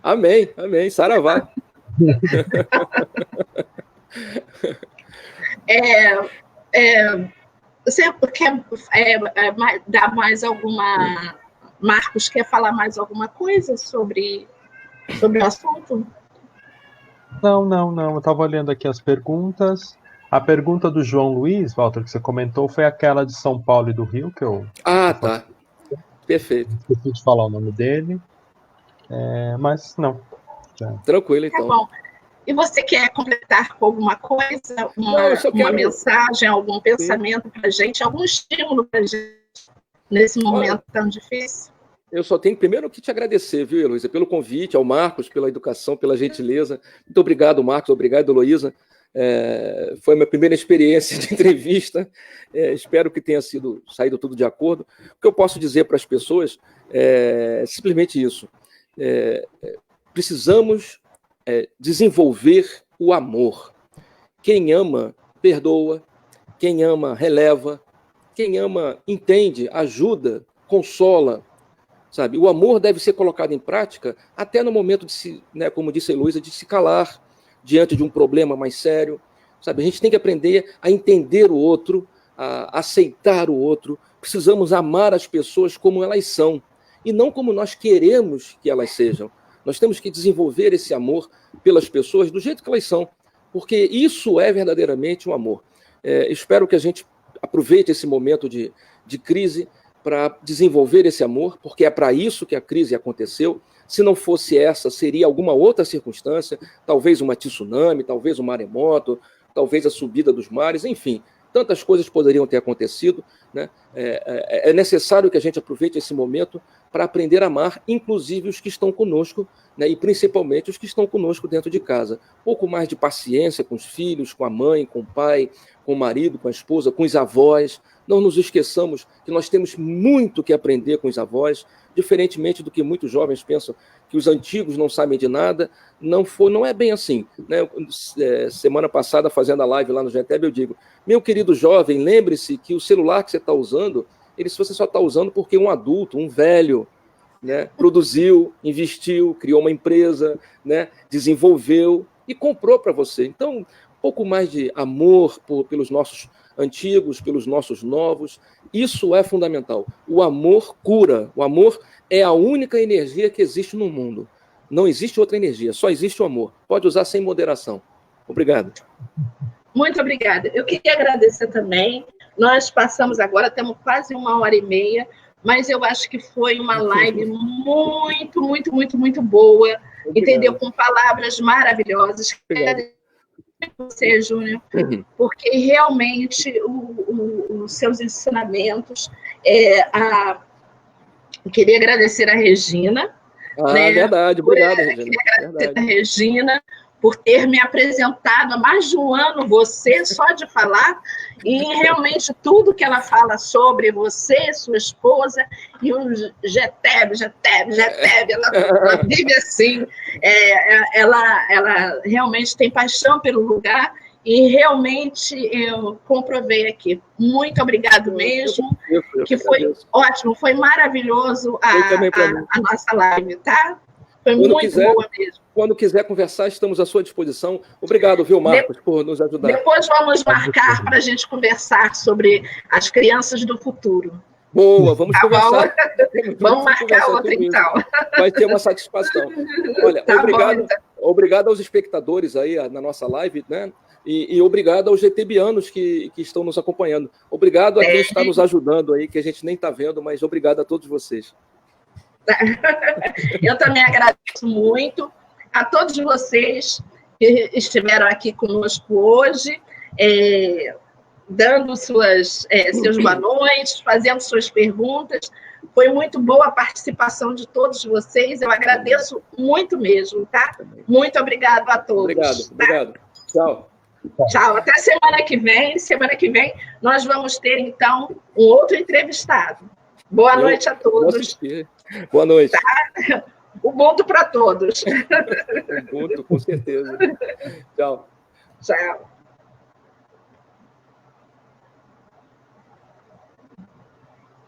Amém, saravá. Você quer dar mais alguma... Marcos, quer falar mais alguma coisa sobre o assunto? Não. Eu estava olhando aqui as perguntas. A pergunta do João Luiz, Walter, que você comentou, foi aquela de São Paulo e do Rio, que eu... Tá. Perfeito. Esqueci de falar o nome dele. Mas não. Tranquilo, então. Tá bom. E você quer completar com alguma coisa? Uma mensagem, algum pensamento para a gente? Algum estímulo para a gente nesse momento tão difícil? Eu só tenho primeiro que te agradecer, viu, Heloísa, pelo convite, ao Marcos, pela educação, pela gentileza. Muito obrigado, Marcos. Obrigado, Heloísa. Foi a minha primeira experiência de entrevista. Espero que tenha saído tudo de acordo. O que eu posso dizer para as pessoas é simplesmente isso. Precisamos desenvolver o amor. Quem ama, perdoa. Quem ama, releva. Quem ama, entende, ajuda, consola. Sabe? O amor deve ser colocado em prática até no momento de se, como disse a Heloísa, de se calar diante de um problema mais sério. Sabe? A gente tem que aprender a entender o outro, a aceitar o outro. Precisamos amar as pessoas como elas são e não como nós queremos que elas sejam. Nós temos que desenvolver esse amor pelas pessoas do jeito que elas são, porque isso é verdadeiramente um amor. Espero que a gente aproveite esse momento de crise para desenvolver esse amor, porque é para isso que a crise aconteceu. Se não fosse essa, seria alguma outra circunstância, talvez uma tsunami, talvez um maremoto, talvez a subida dos mares, enfim, tantas coisas poderiam ter acontecido, né? É necessário que a gente aproveite esse momento para aprender a amar, inclusive os que estão conosco, né? E principalmente os que estão conosco dentro de casa. Um pouco mais de paciência com os filhos, com a mãe, com o pai, com o marido, com a esposa, com os avós. Não nos esqueçamos que nós temos muito que aprender com os avós, diferentemente do que muitos jovens pensam que os antigos não sabem de nada. Não é bem assim, né? Semana passada, fazendo a live lá no GTEB, eu digo, meu querido jovem, lembre-se que o celular que você está usando, você só está usando porque um adulto, um velho, né, produziu, investiu, criou uma empresa, né, desenvolveu e comprou para você. Então, um pouco mais de amor pelos nossos antigos, pelos nossos novos, isso é fundamental. O amor cura, o amor é a única energia que existe no mundo. Não existe outra energia, só existe o amor. Pode usar sem moderação. Obrigado. Muito obrigada. Eu queria agradecer também. Nós passamos agora, temos quase 1h30, mas eu acho que foi uma live muito, muito, muito, muito boa. Obrigado. Entendeu? Com palavras maravilhosas. Obrigado. Você, Júnior, porque realmente os seus ensinamentos. Queria agradecer a Regina. Né? Verdade, obrigado, Regina. Queria agradecer a Regina por ter me apresentado há mais de um ano você, só de falar, e realmente tudo que ela fala sobre você, sua esposa, e o GTEB, ela vive assim, ela realmente tem paixão pelo lugar, e realmente eu comprovei aqui. Muito obrigado mesmo, que foi ótimo, foi maravilhoso a nossa live, tá? Foi muito boa mesmo. Quando quiser conversar, estamos à sua disposição. Obrigado, viu, Marcos, por nos ajudar. Depois vamos marcar para a gente conversar sobre as crianças do futuro. Boa, vamos conversar. Vamos marcar outra, então. Vai ter uma satisfação. Olha, obrigado aos espectadores aí na nossa live, né? E obrigado aos GTBianos que estão nos acompanhando. Obrigado a quem está nos ajudando aí, que a gente nem está vendo, mas obrigado a todos vocês. Eu também agradeço muito a todos vocês que estiveram aqui conosco hoje, dando seus boa noites, fazendo suas perguntas. Foi muito boa a participação de todos vocês. Eu agradeço muito mesmo, tá? Muito obrigado a todos. Obrigado. Tá? Tchau. Tchau. Até semana que vem. Semana que vem nós vamos ter, então, um outro entrevistado. Boa noite a todos. Boa noite. Tá? Ubuntu para todos. Ubuntu, com certeza. Tchau. Tchau.